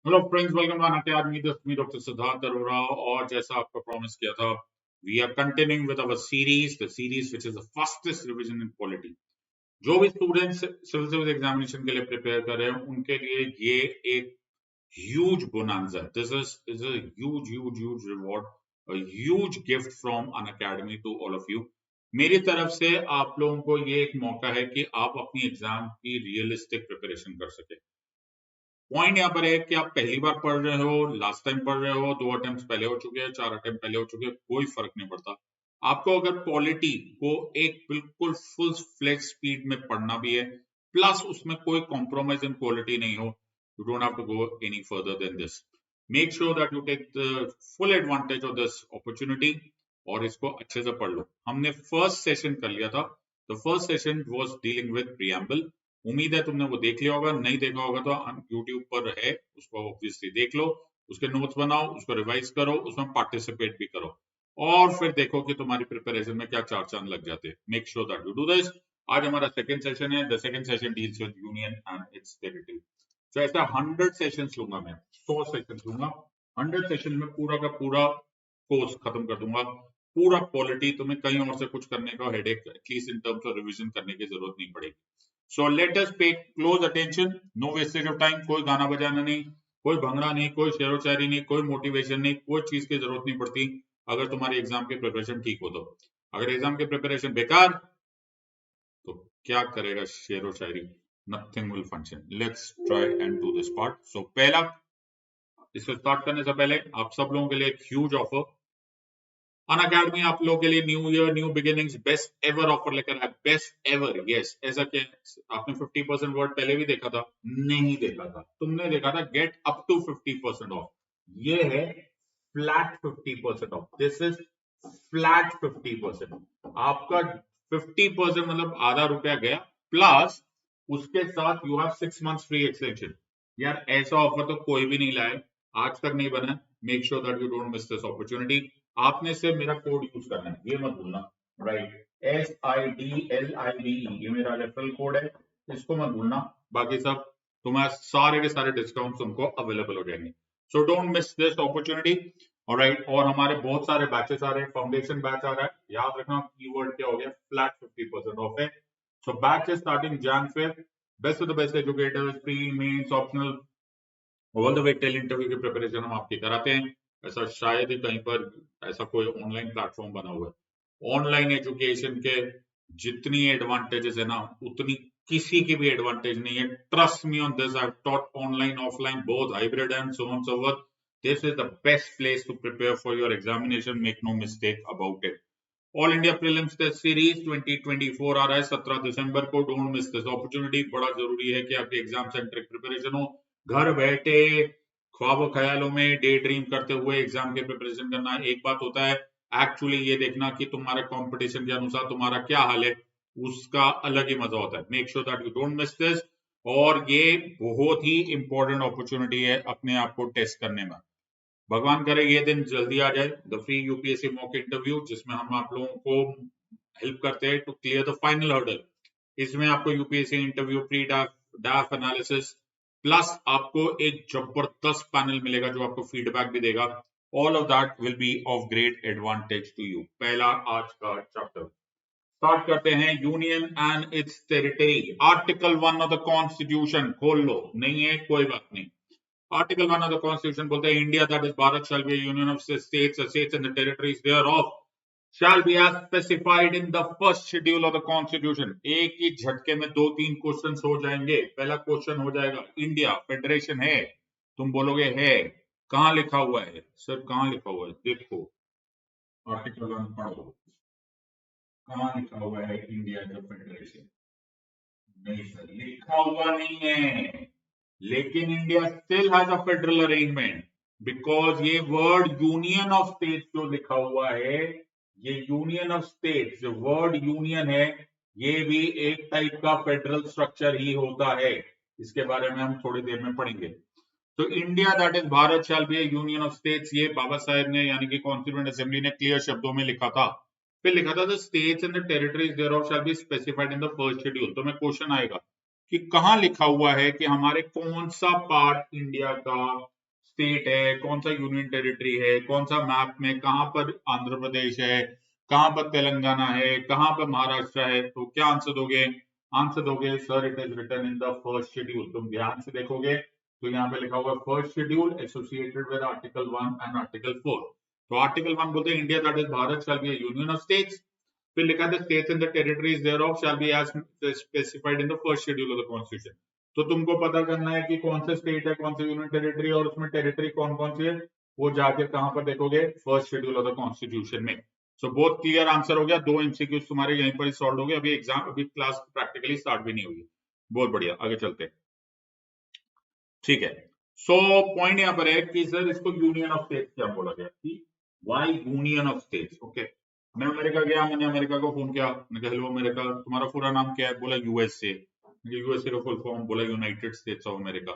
Hello friends, welcome to Unacademy. This me doctor Siddharth Arora. और जैसा आपको प्रॉमिस किया था, we are continuing with our series, the series which is the fastest revision in polity. जो भी students civil service examination के लिए prepare कर रहे हैं, उनके लिए ये एक huge bonanza. This is a huge huge huge reward, a huge gift from Unacademy to all of you. मेरी तरफ से आप लोगों को ये एक मौका है कि आप अपनी एग्जाम की रियलिस्टिक प्रिपरेशन कर सके। पॉइंट यहाँ पर है कि आप पहली बार पढ़ रहे हो, लास्ट टाइम पढ़ रहे हो, 2 अटेम्प्ट पहले हो चुके हैं, 4 अटेम्प्ट पहले हो चुके हैं, कोई फर्क नहीं पड़ता। आपको अगर पॉलिटी को एक बिल्कुल फुल फ्लेज स्पीड में पढ़ना भी है, प्लस उसमें कोई कॉम्प्रोमाइज इन क्वालिटी नहीं हो, you don't have to go any further than this. Make sure that you take the full advantage of this opportunity और इसको अच्छे से पढ़ लो। हमने फर्स्ट सेशन कर लिया था। The first session was dealing with preamble. उम्मीद है तुमने वो देख लिया होगा। नहीं देखा होगा तो यूट्यूब पर है, उसको ऑब्वियसली देख लो, उसके नोट्स बनाओ, उसको रिवाइज करो, उसमें पार्टिसिपेट भी करो और फिर देखो कि तुम्हारी प्रिपरेशन में क्या चार चांद लग जाते हैं। Make sure that you do this. आज हमारा सेकंड सेशन है। The second session deals with union and its territory. तो ऐसा 100 सेशंस लूंगा मैं, 100 सेशंस लूंगा। 100 सेशन में पूरा का पूरा कोर्स खत्म कर दूंगा। पूरा पॉलिटी तुम्हें कहीं और से कुछ करने का headache, at least in terms of revision करने की जरूरत नहीं पड़ेगी। So let us pay close attention. No wastage of time. कोई गाना बजाना नहीं, कोई भंगड़ा नहीं, कोई शेरो शायरी नहीं, कोई मोटिवेशन नहीं, कोई चीज की जरूरत नहीं पड़ती अगर तुम्हारी एग्जाम की प्रिपरेशन ठीक हो तो। अगर एग्जाम की प्रिपरेशन बेकार, तो क्या करेगा शेरो शायरी? Nothing will function. Let's try and do this part. So पहला, इसको स्टार्ट करने से पहले आप सब लोगों के लिए एक ह्यूज ऑफर। अनअकैडमी आप लोगों के लिए new year new beginnings best ever offer लेकर आया। Best ever, yes. ऐसा क्या आपने 50% वर्ड पहले भी देखा था? नहीं देखा था। तुमने देखा था गेट अप टू 50% ऑफ। ये है flat 50% of. This is flat 50%। आपका 50% मतलब आधा रुपया गया, प्लस उसके साथ you have 6 months free extension. यार ऐसा ऑफर तो कोई भी नहीं लाया, आज तक नहीं बना। Make sure that you don't miss this opportunity. आपने सिर्फ मेरा कोड यूज करना है, ये मत भूलना। राइट, SIDLIVE, ये मेरा रेफरल कोड है, इसको मत भूलना। बाकी सब तुम्हारे सारे के सारे डिस्काउंट तुमको अवेलेबल हो जाएंगे। So don't miss this opportunity. Alright, और हमारे बहुत सारे बैचेस आ रहे हैं। फाउंडेशन बैच आ रहा है, याद रखना कीवर्ड क्या हो गया, फ्लैट 50% ऑफ है। So batch is starting Jan Feb. Best of the best educators, pre mains optional, all the way till interview की प्रिपरेशन हम आपकी कराते हैं। ऐसा शायद ही कहीं पर ऐसा कोई ऑनलाइन प्लेटफॉर्म बना हुआ है। ऑनलाइन एजुकेशन के जितनी एडवांटेजेस है ना, उतनी किसी की भी एडवांटेज नहीं है। Trust me on this, I have taught online offline both, hybrid and so on so forth. This is the best place to prepare for your examination, make no mistake about it. All India prelims test series 2024 आ रहा है 17 दिसंबर को। Don't miss this opportunity. बड़ा जरूरी है कि आपकी एग्जाम सेंट्रिक प्रिपरेशन हो। घर बैठे ख्वाबों ख्यालों में डे ड्रीम करते हुए एग्जाम की प्रिपरेशन करना एक बात होता है, एक्चुअली ये देखना कि तुम्हारे कंपटीशन के अनुसार तुम्हारा क्या हाल है, उसका अलग ही मजा होता है। Make sure that you don't miss this. और ये बहुत ही इंपॉर्टेंट अपॉर्चुनिटी है अपने आप को टेस्ट करने में। भगवान करे ये दिन जल्दी आ जाए, the free UPSC mock interview, जिसमें हम आप लोगों को हेल्प करते हैं to clear the final hurdle. इसमें आपको UPSC interview pre DAF analysis, plus आपको एक जबरदस्त पैनल मिलेगा जो आपको फीडबैक भी देगा। All of that will be of great advantage to you. पहला आज का चैप्टर स्टार्ट करते हैं, union and its territory. Article 1 of the constitution खोल लो, नहीं है कोई बात नहीं। Article 1 of the Constitution बोलते हैं India, that is Bharat, shall be a union of states and the territories thereof shall be as specified in the first schedule of the Constitution। एक ही झटके में 2-3 क्वेश्चन हो जाएंगे। पहला क्वेश्चन हो जाएगा, इंडिया फेडरेशन है? तुम बोलोगे है, कहाँ लिखा हुआ है? सर कहाँ लिखा हुआ है? देखो आर्टिकल 1 पढ़ो, कहाँ लिखा हुआ है इंडिया का फेडरेशन? नहीं सर, लिखा हुआ नहीं है। लेकिन India still has a federal arrangement, because ये वर्ड यूनियन ऑफ स्टेट्स जो लिखा हुआ है, ये यूनियन ऑफ स्टेट्स, जो वर्ड यूनियन है, ये भी एक टाइप का फेडरल स्ट्रक्चर ही होता है। इसके बारे में हम थोड़ी देर में पढ़ेंगे। तो India that is Bharat shall B A union of states, ये बाबा साहेब ने यानी कि कॉन्स्टिट्यूएंट असेंबली ने क्लियर शब्दों में लिखा था। फिर लिखा था the states and the territories thereof shall be specified in the first schedule. तो मैं क्वेश्चन आएगा कि कहाँ लिखा हुआ है कि हमारे कौन सा पार्ट इंडिया का स्टेट है, कौन सा यूनियन टेरिटरी है, कौन सा मैप में कहाँ पर आंध्र प्रदेश है, कहाँ पर तेलंगाना है, कहाँ पर महाराष्ट्र है। तो क्या आंसर दोगे? आंसर दोगे sir it is written in the first schedule. तुम ध्यान से देखोगे तो यहाँ पे लिखा हुआ है first schedule associated with article 1 and article 4। तो आर्टिकल 1 बोलते हैं India that is Bharat shall be a union of states. फिर लिखा है states and the territories thereof shall be as specified in the first schedule of the constitution. तो तुमको पता करना है कि कौन सा स्टेट है, कौन सा यूनियन टेरिटरी, और उसमें टेरिटरी कौन कौन सी है वो जाके कहां पर देखोगे? First schedule of the constitution में। सो बहुत क्लियर आंसर हो गया। 2 एमसीक्यूज तुम्हारे यहीं पर ही सॉल्व हो गए। अभी एग्जाम, अभी क्लास प्रैक्टिकली स्टार्ट भी नहीं हुई। बहुत बढ़िया, आगे चलते हैं। ठीक है, सो पॉइंट यहाँ पर है कि सर इसको यूनियन ऑफ स्टेट्स क्या बोला गया कि why union of states. Okay, मैं अमेरिका गया, मैंने अमेरिका को फोन किया, मैंने कहा हेलो अमेरिका, तुम्हारा पूरा नाम क्या है? बोला यूएसए। यूएसए का फुल फॉर्म बोला यूनाइटेड स्टेट्स ऑफ अमेरिका।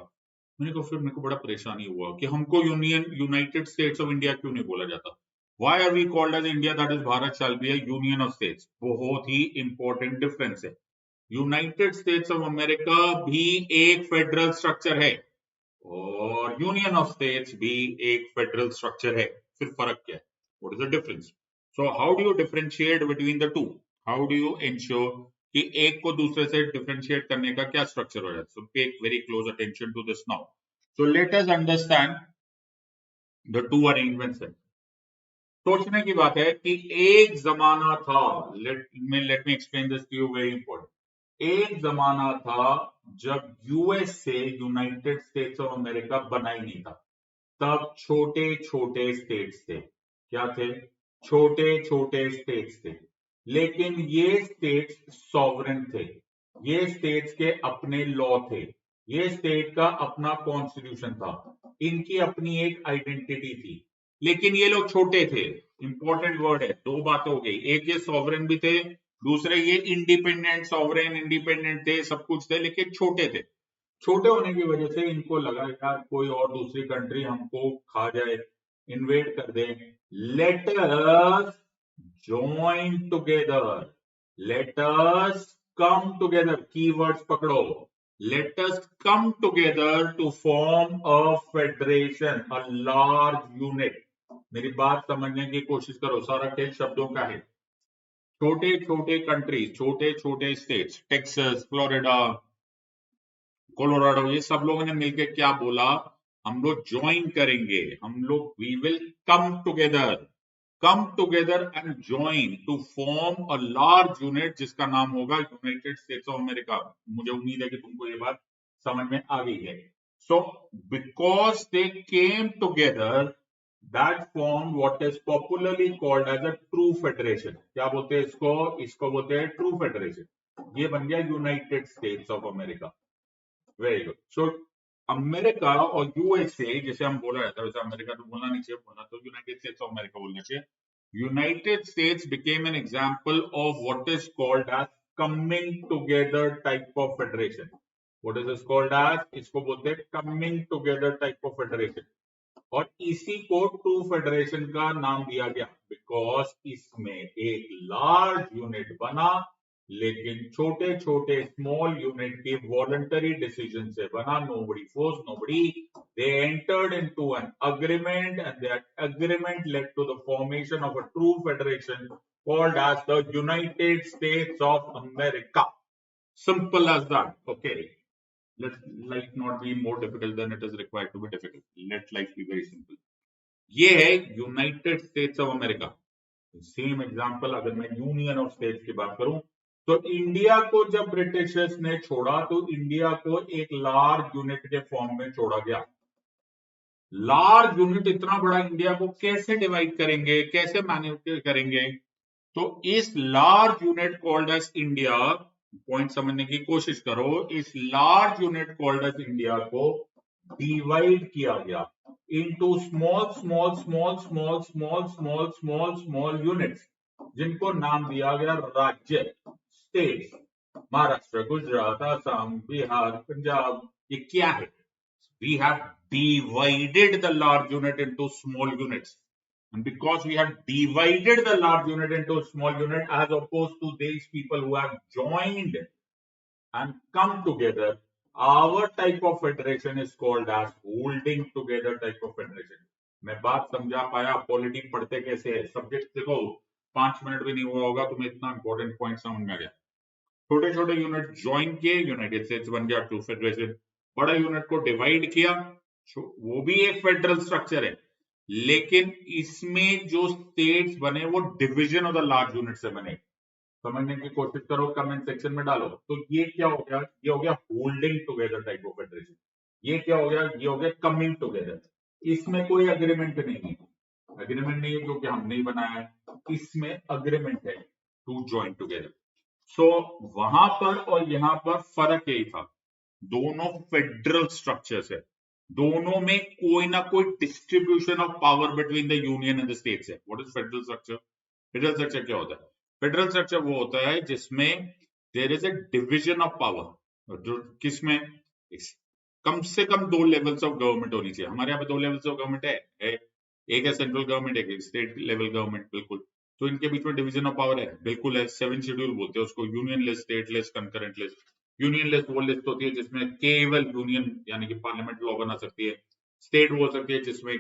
मैंने कहा फिर मेरे को बड़ा परेशानी हुआ कि हमको यूनाइटेड स्टेट्स ऑफ इंडिया क्यों नहीं बोला जाता? Why are we called as India that is Bharat shall be a union of states? बहुत ही इंपॉर्टेंट डिफरेंस है। यूनाइटेड स्टेट्स ऑफ अमेरिका भी एक फेडरल स्ट्रक्चर है और यूनियन ऑफ स्टेट्स भी एक फेडरल स्ट्रक्चर है। फिर फर्क क्या है? What is the difference? So how do you differentiate between the two? How do you ensure कि एक को दूसरे से डिफरेंशिएट करने का क्या स्ट्रक्चर हो जाए? So pay very close attention to this now. So let us understand the two arrangements. सोचने की बात है कि एक जमाना था, let me explain this to you, very important. एक जमाना था जब USA United States of America बना ही नहीं था। तब छोटे छोटे स्टेट्स थे। क्या थे? छोटे छोटे स्टेट्स थे। लेकिन ये स्टेट्स सॉवरेन थे, ये स्टेट्स के अपने लॉ थे, ये स्टेट का अपना कॉन्स्टिट्यूशन था, इनकी अपनी एक आइडेंटिटी थी। लेकिन ये लोग छोटे थे। इंपॉर्टेंट वर्ड है, दो बात हो गई, एक ये सॉवरेन भी थे, दूसरे ये इंडिपेंडेंट, सॉवरेन इंडिपेंडेंट थे, सब कुछ थे, लेकिन छोटे थे। छोटे होने की वजह से इनको लगा यार कोई और दूसरी कंट्री हमको खा जाए, इन्वेड कर दे, let us join together, let us come together. Keywords पकड़ो, let us come together to form a federation, a large unit। मेरी बात समझने की कोशिश करो, सारा खेल शब्दों का है। छोटे छोटे कंट्रीज, छोटे छोटे स्टेट्स, टेक्सास, फ्लोरिडा, कोलोराडो, ये सब लोगों ने मिलकर क्या बोला? हम लोग ज्वाइन करेंगे, हम लोग we will come together and join to form a large unit जिसका नाम होगा यूनाइटेड स्टेट्स ऑफ अमेरिका। मुझे उम्मीद है कि तुमको ये बात समझ में आ गई है। So because they came together, that form what is popularly called as a true federation. क्या बोलते हैं इसको? इसको बोलते हैं ट्रू फेडरेशन। ये बन गया United States of America. Very good. So America और यूएसए जिसे हम बोला जाता है, वैसे अमेरिका तो बोलना नहीं चाहिए, बोलना तो यूनाइटेड स्टेट्स ऑफ अमेरिका बोलना चाहिए। United States became an example of what is called as coming together type of federation. What is called as? इसको बोलते हैं coming together type of federation. और इसी को ट्रू फेडरेशन का नाम दिया गया बिकॉज इसमें एक लार्ज यूनिट बना, लेकिन छोटे छोटे स्मॉल यूनिट के वॉलंटरी डिसीजन से बना। Nobody force nobody, they entered into an agreement and that agreement led to the formation of a true federation called as the United States of America. Simple as that. Okay, let life not be more difficult than it is required to be difficult. Let life be very simple. ये है United States of America. Same example अगर मैं union of states की बात करूं तो India को जब ब्रिटिशर्स ने छोड़ा तो इंडिया को एक लार्ज यूनिट के फॉर्म में छोड़ा गया। लार्ज यूनिट, इतना बड़ा इंडिया को कैसे डिवाइड करेंगे, कैसे मैनेज करेंगे? तो इस large unit called as India, point समझने की कोशिश करो, इस large unit called as India को डिवाइड किया गया into small small small small small small small small units जिनको नाम दिया गया राज्य, स्टेट्स। महाराष्ट्र, गुजरात, असम, बिहार, पंजाब, ये क्या है? We have divided the large unit into small units. And because we have divided the large unit into small unit as opposed to these people who have joined and come together, our type of federation is called as holding together type of federation. मैं बात समझा पाया? Politics पढ़ते कैसे है? Subject देखो 5 minute भी नहीं हुआ होगा तुम्हें इतना इंपॉर्टेंट पॉइंट समझ में आ गया। छोटे छोटे यूनिट ज्वाइन किए, यूनाइटेड स्टेट्स बन गया टू फेडरेशन। बड़ा यूनिट को डिवाइड किया, वो भी एक फेडरल स्ट्रक्चर है, लेकिन इसमें जो स्टेट्स बने वो division of the large unit से बने। समझने की कोशिश करो, कमेंट सेक्शन में डालो। तो ये क्या हो गया? ये हो गया holding together type of federation. ये क्या हो गया? ये हो गया कमिंग टुगेदर। इसमें कोई अग्रीमेंट नहीं है, अग्रीमेंट नहीं है क्योंकि हम नहीं बनाया है, इसमें अग्रीमेंट है टू ज्वाइन टुगेदर। सो वहां पर और यहां पर फर्क यही था, दोनों फेडरल स्ट्रक्चर्स है, दोनों में कोई ना कोई distribution of power between the union and the states है। What is federal structure? Federal structure क्या होता है? फेडरल स्ट्रक्चर वो होता है जिसमें there is a division of power. जो किसमें कम से कम 2 लेवल्स ऑफ गवर्नमेंट होनी चाहिए। हमारे यहाँ पे 2 लेवल्स ऑफ गवर्नमेंट है, एक है सेंट्रल गवर्नमेंट, एक स्टेट लेवल गवर्नमेंट, बिल्कुल। तो इनके बीच में डिवीजन ऑफ पावर है, बिल्कुल है। 7 शेड्यूल बोलते हैं उसको, union list, state list, concurrent list. Union list वो लिस्ट होती है जिसमें केवल यूनियन यानी कि पार्लियामेंट लॉ बना सकती है। स्टेट वो हो सकती है जिसमें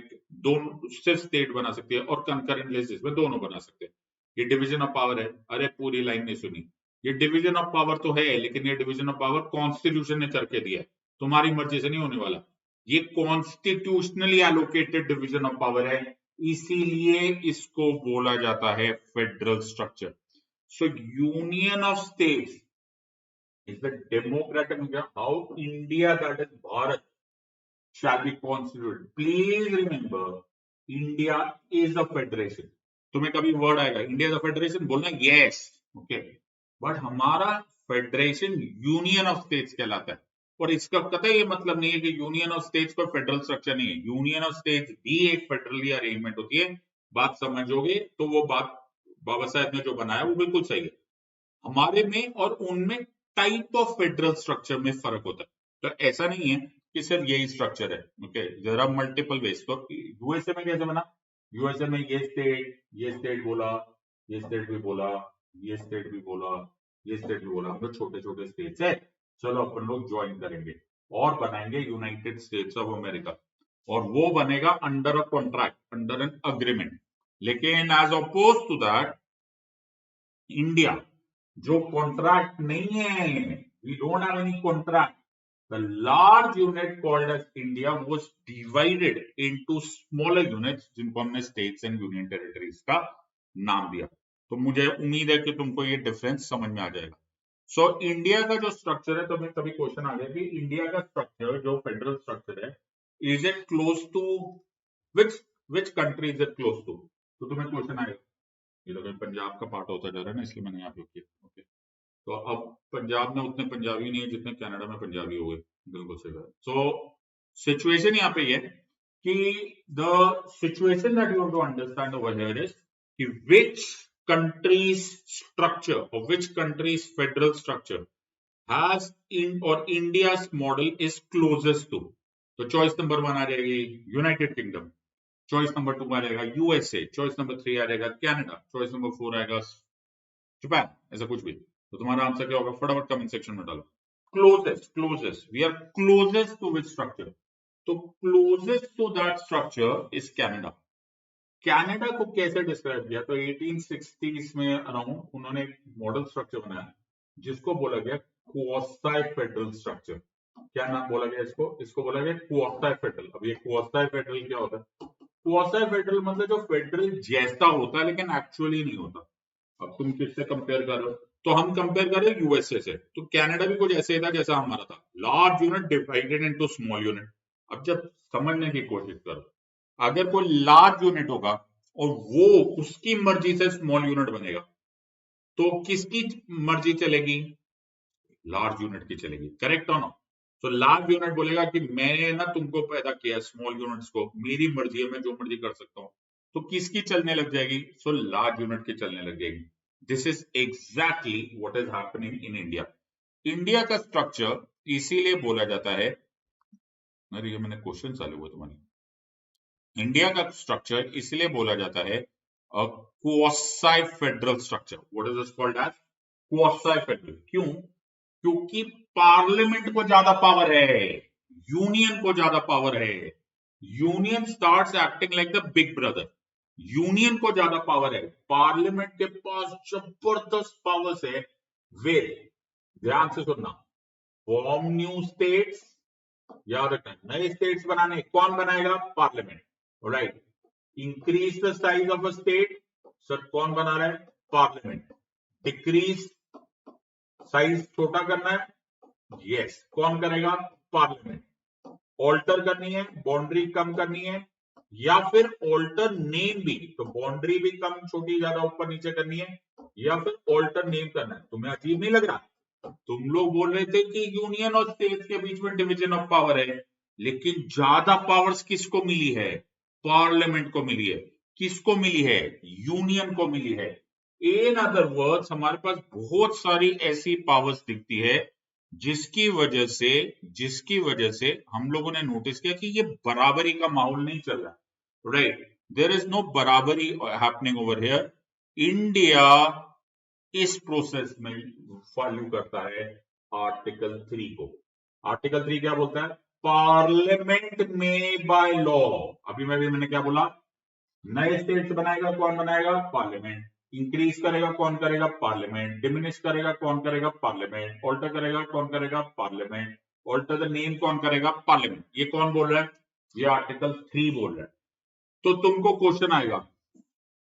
दोनों सिर्फ स्टेट बना सकती है, और कंकरेंट लिस्ट जिसमें दोनों बना सकते हैं। ये डिवीजन ऑफ पावर है। अरे पूरी लाइन नहीं सुनी। ये डिवीजन ऑफ पावर तो है, लेकिन ये डिवीजन ऑफ पावर कॉन्स्टिट्यूशन ने करके दिया है, तुम्हारी मर्जी से नहीं होने वाला। ये constitutionally allocated division of power है, इसीलिए इसको बोला जाता है federal structure. So union of states is the democratic how India, that is Bharat, shall be constituted. Please remember, India is a federation. तुम्हें कभी वर्ड आएगा इंडिया इज अ फेडरेशन, बोलना यस, ओके, बट हमारा फेडरेशन यूनियन ऑफ स्टेट्स कहलाता है। और इसका कतई ये मतलब नहीं है कि यूनियन ऑफ स्टेट्स कोई फेडरल स्ट्रक्चर नहीं है। यूनियन ऑफ स्टेट्स भी एक फेडरली अरेंजमेंट होती है। बात समझोगे तो वो बात बाबा साहब ने जो बनाया वो बिल्कुल सही है। हमारे में और उनमें टाइप ऑफ फेडरल स्ट्रक्चर में फर्क होता है। तो ऐसा नहीं है कि सिर्फ यही स्ट्रक्चर है, okay, there are multiple ways. तो यूएसए में कैसे बना? यूएसए में ये स्टेट बोला, ये स्टेट भी बोला, ये स्टेट भी बोला, ये स्टेट भी बोला। हम लोग छोटे छोटे स्टेट्स है, चलो अपन लोग ज्वाइन करेंगे और बनाएंगे यूनाइटेड स्टेट्स ऑफ अमेरिका, और वो बनेगा under a contract, under an agreement. लेकिन as opposed to that, India जो कॉन्ट्रैक्ट नहीं है, we don't have any contract. The large unit called as India was divided into smaller units जिनको हमने states and union territories का नाम दिया। तो मुझे उम्मीद है कि तुमको ये डिफरेंस समझ में आ जाएगा। सो इंडिया का जो स्ट्रक्चर है, तो मैं कभी क्वेश्चन आ गया कि इंडिया का स्ट्रक्चर जो फेडरल स्ट्रक्चर है, is it close to which country is it close to? तो तुम्हें क्वेश्चन आएगा। ये तो पंजाब का पार्ट होता जा रहा है ना, इसलिए मैंने यहाँ पे किया, ओके। तो अब पंजाब में उतने पंजाबी नहीं है जितने कनाडा में पंजाबी हो गए, बिल्कुल सही बात। सो सिचुएशन यहाँ पे ये कि the situation that you have to understand over here is कि व्हिच कंट्रीज स्ट्रक्चर और which countries federal structure has in और India's model is closest to. तो चॉइस नंबर 1 आ जाएगी यूनाइटेड किंगडम, चॉइस नंबर 2 आ जाएगा यूएसए, चॉइस नंबर 3 आ जाएगा Canada, choice number 4 आएगा जापान, ऐसा कुछ भी। तो तुम्हारा आंसर क्या होगा? फटाफट कमेंट सेक्शन में डालो। Closest, we are closest to which structure? तो closest to that structure is Canada. Canada को कैसे डिस्क्राइब किया? तो 1860s में अराउंड उन्होंने एक मॉडल स्ट्रक्चर बनाया जिसको बोला गया क्वासी फेडरल स्ट्रक्चर। क्या नाम बोला गया इसको? इसको बोला गया क्वासी फेडरल। अब ये क्वासी फेडरल क्या होता है? क्वासी फेडरल मतलब जो फेडरल जैसा होता है लेकिन एक्चुअली नहीं होता। अब तुम किससे कंपेयर कर रहे हो? तो हम कंपेयर कर रहे हैं यूएसए से। तो कनाडा भी कुछ ऐसे था जैसा हमारा था, large unit divided into small unit. अब जब समझने की कोशिश करो, अगर कोई लार्ज यूनिट होगा और वो उसकी मर्जी से स्मॉल यूनिट बनेगा, तो किसकी मर्जी चलेगी? लार्ज यूनिट की चलेगी, करेक्ट हो ना? तो लार्ज यूनिट बोलेगा कि मैंने ना तुमको पैदा किया स्मॉल यूनिट्स को, मेरी मर्जी है, मैं जो मर्जी कर सकता हूं। तो किसकी चलने लग जाएगी? सो लार्ज यूनिट की चलने लग जाएगी। This is exactly what is happening in India. India का स्ट्रक्चर इसीलिए बोला जाता है, अरे ये मैंने क्वेश्चन चालू हुआ तुम्हारी। इंडिया का स्ट्रक्चर इसलिए बोला जाता है quasi federal structure. What is this called as quasi federal? क्यों? क्योंकि पार्लियामेंट को ज्यादा पावर है, यूनियन को ज्यादा पावर है। Union starts acting like the big brother, union को ज्यादा पावर है, पार्लियामेंट के पास जबरदस्त पावर्स है। वे ध्यान से सुनना, फॉर्म न्यू स्टेट्स, याद रखना नए स्टेट्स बनाने कौन बनाएगा? Parliament, right. Increase the size of a state, sir कौन बना रहा है? पार्लियामेंट। डिक्रीज साइज छोटा करना है, यस कौन करेगा? पार्लियामेंट। ऑल्टर करनी है, बाउंड्री कम करनी है, या फिर ऑल्टर नेम भी, तो बाउंड्री भी कम छोटी ज्यादा ऊपर नीचे करनी है, या फिर ऑल्टर नेम करना है। तुम्हें अजीब नहीं लग रहा? तुम लोग बोल रहे थे कि यूनियन और स्टेट्स के बीच में डिवीजन ऑफ पावर है, लेकिन ज्यादा पावर्स किसको मिली है? पार्लियामेंट को मिली है। किसको मिली है? यूनियन को मिली है। इन अदर वर्ड्स हमारे पास बहुत सारी ऐसी पावर्स दिखती है जिसकी वजह से हम लोगों ने नोटिस किया कि ये बराबरी का माहौल नहीं चल रहा, राइट। देयर इज नो बराबरी हैपनिंग ओवर हियर। इंडिया इस प्रोसेस में फॉलो करता है आर्टिकल 3 को। आर्टिकल 3 क्या बोलता है? पार्लियामेंट में बाय लॉ, अभी मैंने क्या बोला? नए स्टेट्स बनाएगा कौन बनाएगा? पार्लियामेंट। इंक्रीज करेगा कौन करेगा? पार्लियामेंट। डिमिनिश करेगा कौन करेगा? पार्लियामेंट। ऑल्टर करेगा कौन करेगा? पार्लियामेंट। ऑल्टर द नेम कौन करेगा? पार्लियामेंट। ये कौन बोल रहा है? ये आर्टिकल 3 बोल रहा है। तो तुमको क्वेश्चन आएगा,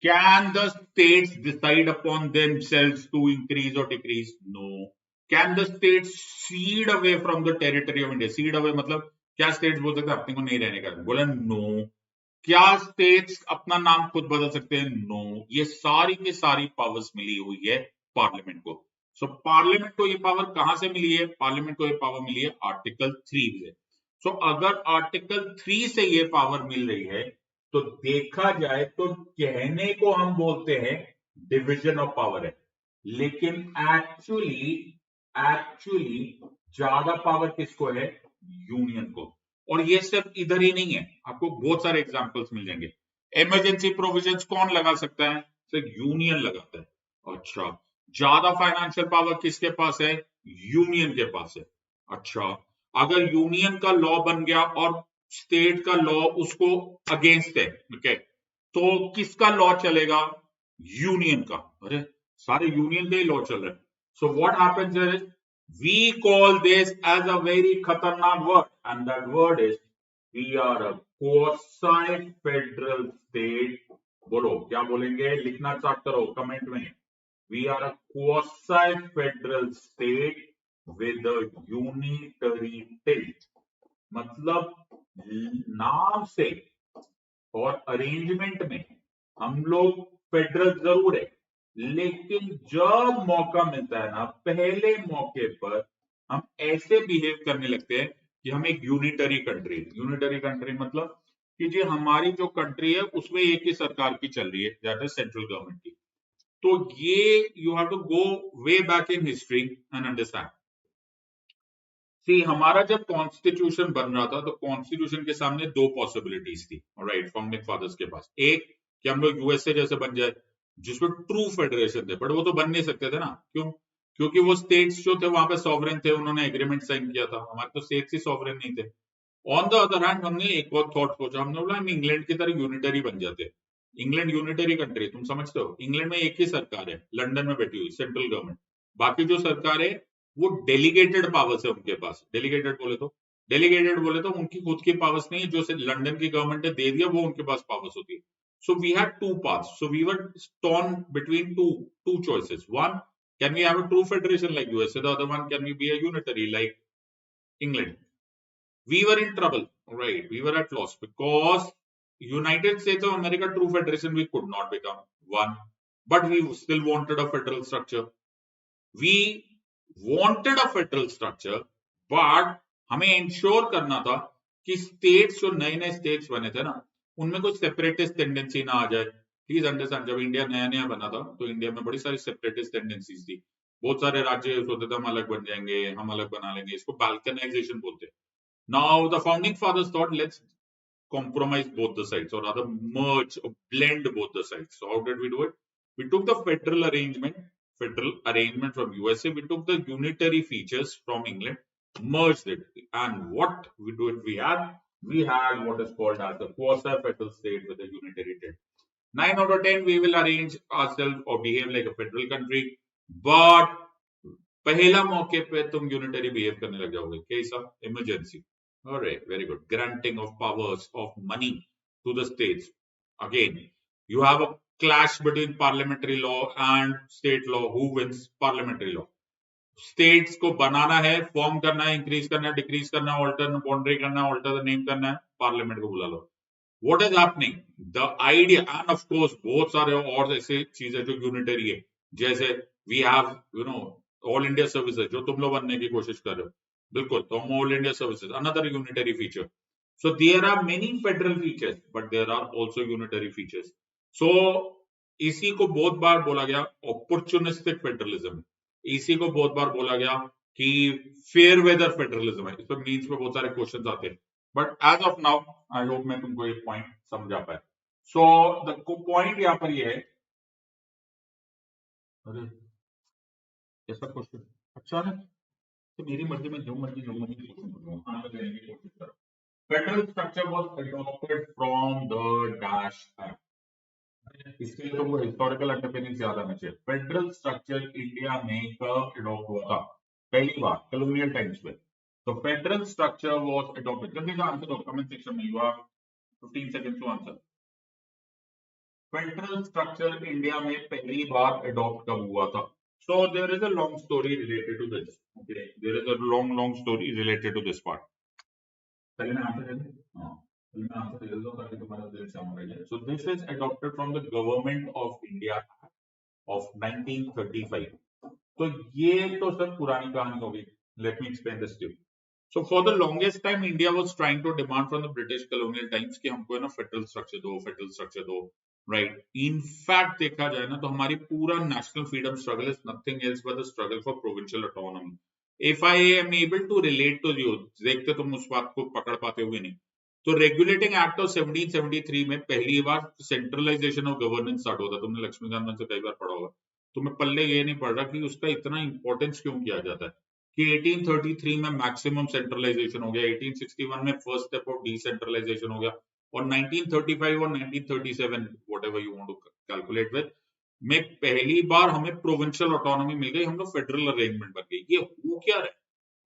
can the states decide upon themselves to increase और decrease? No. Can the states cede away from the territory of India? Cede away मतलब क्या स्टेट्स बोल सकते हैं अपने को नहीं रहने का? बोला नो। क्या स्टेट्स अपना नाम खुद बदल सकते हैं? नो। ये सारी की सारी पावर्स मिली हुई है पार्लियामेंट को। सो पार्लियामेंट को ये पावर कहां से मिली है? पार्लियामेंट को ये पावर मिली है आर्टिकल 3 से। सो अगर आर्टिकल 3 से ये पावर मिल रही है तो देखा जाए तो कहने को हम बोलते हैं डिवीजन ऑफ पावर है, लेकिन एक्चुअली ज्यादा पावर किसको है? यूनियन को। और ये सिर्फ इधर ही नहीं है, आपको बहुत सारे एग्जांपल्स मिल जाएंगे। इमरजेंसी प्रोविजंस कौन लगा सकता है? सिर्फ यूनियन लगाता है। अच्छा, ज्यादा फाइनेंशियल पावर किसके पास है? यूनियन के पास है। अच्छा, अगर यूनियन का लॉ बन गया और स्टेट का लॉ उसको अगेंस्ट है, ओके, तो किसका लॉ चलेगा? यूनियन का। अरे सारे यूनियन का ही लॉ चल रहा है। So what happens is we call this as a very khatarnak word, and that word is we are a quasi federal state. बोलो क्या बोलेंगे? लिखना स्टार्ट करो कमेंट में। we are a quasi federal state with a unitary tilt, मतलब नाम से और अरेंजमेंट में हम लोग फेडरल जरूर है, लेकिन जब मौका मिलता है ना, पहले मौके पर हम ऐसे बिहेव करने लगते हैं कि हम एक यूनिटरी कंट्री मतलब कि जी हमारी जो कंट्री है उसमें एक ही सरकार की चल रही है, दैट इज सेंट्रल गवर्नमेंट की। तो ये you have to go way back in history and understand. See हमारा जब कॉन्स्टिट्यूशन बन रहा था तो कॉन्स्टिट्यूशन के सामने दो पॉसिबिलिटीज थी, राइट, फाउंडिंग फादर्स के पास। एक कि हम लोग यूएसए जैसे बन जाए जिसमें ट्रू फेडरेशन थे, बट वो तो बन नहीं सकते थे ना। क्यों? क्योंकि वो स्टेट्स जो थे वहां पे सॉवरेन थे, उन्होंने एग्रीमेंट साइन किया था। हमारे तो स्टेट्स ही सॉवरेन नहीं थे। ऑन द अदर हैंड हमने एक और थॉट सोचा, हमने बोला हम इंग्लैंड की तरह यूनिटरी बन जाते। इंग्लैंड यूनिटरी कंट्री, तुम समझते हो, इंग्लैंड में एक ही सरकार है, लंदन में बैठी हुई सेंट्रल गवर्नमेंट। बाकी जो सरकार है वो डेलीगेटेड पावर्स है उनके पास। डेलीगेटेड बोले तो उनकी खुद की पावर्स नहीं है, जो लंदन की गवर्नमेंट ने दे दिया वो उनके पास पावर्स होती है। So we had two paths. So we were torn between two choices. One, can we have a true federation like USA? The other one, can we be a unitary like England? We were in trouble, right? We were at loss because United States of America true federation we could not become one, but we still wanted a federal structure. We wanted a federal structure, but हमें ensure करना था कि states जो नए नए states बने थे ना उनमें कोई सेपरेटिस्ट टेंडेंसी ना आ जाए। प्लीज अंडरस्टैंड, जब इंडिया नया नया बना था तो इंडिया में बड़ी सारी सेपरेटिस्ट टेंडेंसीज थी। बहुत सारे राज्य सोचते थे हम अलग बन जाएंगे, हम अलग बना लेंगे, इसको बाल्कनाइजेशन बोलते हैं। Now the founding fathers thought let's compromise both the sides, or rather merge or blend both the sides. So how did we do it? We took the federal arrangement. federal arrangement from USA. We took the unitary features from England, merged it, and what we had what is called as the quasi-federal state with a unitary state. 9 out of 10 we will arrange ourselves or behave like a federal country, but पहला मौके पे तुम unitary behave करने लग जाओगे कैसा emergency alright very good granting of powers of money to the states again you have a clash between parliamentary law and state law who wins parliamentary law states को बनाना है फॉर्म करना है increase करना है डिक्रीज करना है alter boundary करना है ऑल्टर द नेम करना है पार्लियामेंट को बुला लो what is happening the idea and of course बहुत सारे और ऐसे चीजें जो यूनिटरी है जैसे we have you know all India services जो तुम लोग बनने की कोशिश कर रहे हो बिल्कुल तो all India services another unitary feature so there are many federal features but there are also unitary features so इसी को बहुत बार बोला गया अपॉर्चुनिस्टिक फेडरलिज्म इसी को बहुत बार बोला गया कि फेयर वेदर फेडरलिज्म है इस पर मीन्स पे बहुत सारे क्वेश्चंस आते हैं but as of now I hope मैं तुमको ये पॉइंट समझा पाए सो द पॉइंट यहाँ पर ये है अरे ऐसा क्वेश्चन अच्छा है तो मेरी मर्जी में जो मर्जी आंसर देने की कोशिश करो federal structure was adopted from the dash act इसके लिए तुमको हिस्टोरिकल अंडरपिनिंग याद आना चाहिए फेडरल स्ट्रक्चर इंडिया में कब अडॉप्ट हुआ था पहली बार कॉलोनियल टाइम्स में तो फेडरल स्ट्रक्चर वाज अडॉप्टेड जल्दी से आंसर दो कमेंट सेक्शन में you have 15 seconds to answer federal structure India में पहली बार अडॉप्ट कब हुआ था So there is a long story related to this. Okay, there is a long story related to this part. पहले मैं answer दे दूं हाँ पहले मैं आंसर दे दूं ताकि तुम्हारा दिल समझ जाए So this is adopted from the Government of India of 1935. तो ये तो सर पुरानी कहानी हो गई. Let me explain this to you. So for the longest time India was trying to demand from the British colonial times कि हमको है ना फेडरल स्ट्रक्चर दो राइट इनफैक्ट देखा जाए ना तो हमारी पूरा national freedom struggle is nothing else but the struggle for provincial autonomy if I am able to relate to you देखते तुम उस बात को पकड़ पाते हुए नहीं तो रेगुलेटिंग एक्ट ऑफ 1773 में पहली बार सेंट्रलाइजेशन ऑफ गवर्नेंस स्टार्ट होता तुमने लक्ष्मीकांत से कई बार पढ़ा होगा तुम्हें पल्ले ये नहीं पड़ रहा कि उसका इतना इंपॉर्टेंस क्यों किया जाता है कि 1833 में मैक्सिमम सेंट्रलाइजेशन हो गया 1861 में फर्स्ट स्टेप ऑफ डिसेंट्रलाइजेशन हो गया और 1935 और 1937 whatever you want to calculate with में पहली बार हमें प्रोविंशियल ऑटोनॉमी मिल गई हम लोग फेडरल अरेंजमेंट बन गई ये हो क्या रहा है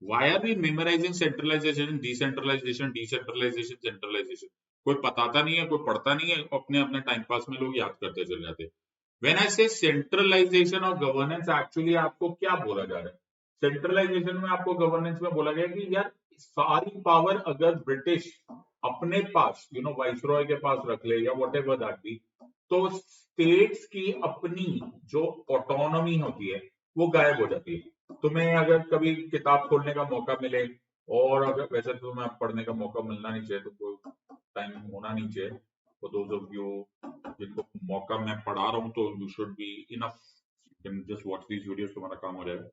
why are we memorising centralisation decentralisation centralisation कोई बताता नहीं है कोई पढ़ता नहीं है अपने अपने टाइम पास में लोग याद करते चले जाते हैं व्हेन आई से सेंट्रलाइजेशन ऑफ गवर्नेंस एक्चुअली आपको क्या बोला जा रहा है सेंट्रलाइजेशन में आपको गवर्नेंस में बोला गया कि यार सारी पावर अगर ब्रिटिश अपने पास वाइसरॉय के पास रख ले या वट एवर दैट बी तो स्टेट्स की अपनी जो ऑटोनॉमी होती है वो गायब हो जाती है तुम्हें अगर कभी किताब खोलने का मौका मिले और अगर वैसे तो तुम्हें पढ़ने का मौका मिलना नहीं चाहिए तो कोई टाइम होना नहीं चाहिए फॉर दोज ऑफ यू जिनको मौका मैं पढ़ा रहा हूँ तो you should be enough just watch these videos तुम्हारा काम हो जाएगा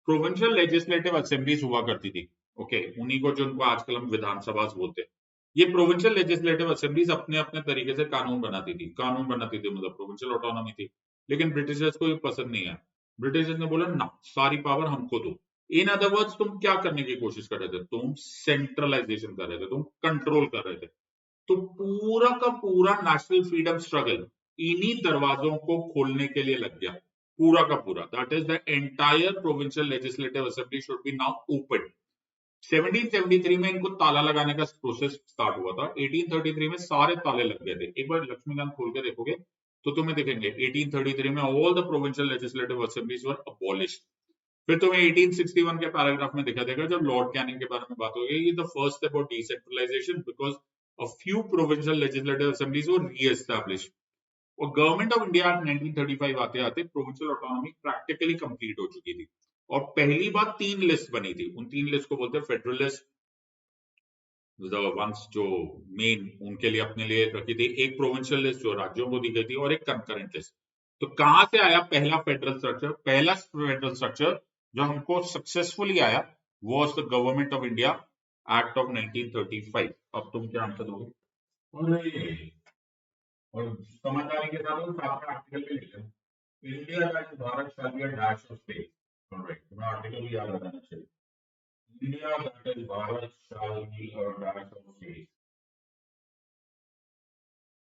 प्रोविंशियल लेजिस्लेटिव असेंबलीज हुआ करती थी ओके उन्हीं को जो उनको आजकल हम विधानसभा बोलते हैं ये प्रोविंशियल लेजिस्लेटिव असेंबलीज अपने अपने तरीके से कानून बनाती थी मतलब प्रोविंशियल ऑटोनॉमी थी लेकिन ब्रिटिशर्स को ये पसंद नहीं है ब्रिटिशर्स ने बोला ना सारी पावर हमको दो इन अदर वर्ड्स तुम क्या करने की कोशिश कर रहे थे तुम सेंट्रलाइजेशन कर रहे थे तुम कंट्रोल कर रहे थे तो पूरा का पूरा नेशनल फ्रीडम स्ट्रगल इन्हीं दरवाजों को खोलने के लिए लग गया पूरा का पूरा that is the entire provincial legislative assembly should be now open 1773 में इनको ताला लगाने का प्रोसेस स्टार्ट हुआ था 1833 में सारे ताले लग गए थे एक बार लक्ष्मीकांत खोल के देखोगे तो तुम्हें दिखेंगे 1833 में all the provincial legislative assemblies were abolished फिर तुम्हें 1861 के पैराग्राफ में दिखा देगा जब लॉर्ड कैनिंग के बारे में बात होगी ये the first step of decentralisation because a few provincial legislative assemblies were reestablished और गवर्नमेंट ऑफ इंडिया 1935 आते आते प्रोविंशियल ऑटोनॉमी प्रैक्टिकली कंप्लीट हो चुकी थी और पहली बार 3 लिस्ट बनी थी उन 3 लिस्ट को बोलते हैं फेडरलिस्ट वंस जो मेन उनके लिए अपने लिए रखी थी एक प्रोविंशियल लिस्ट जो राज्यों को दी गई थी और एक कंकरेंट लिस्ट तो कहां से आया पहला फेडरल स्ट्रक्चर जो हमको सक्सेसफुली आया was the government of India act of 1935 अब तुम क्या आंसर दोगे और समझदारी के साथ आर्टिकल पे लिखा India that Bharat shall be a dash of states. Alright, तुम्हें आर्टिकल भी याद रहना चाहिए. India that is Bharat shall be a dash of states.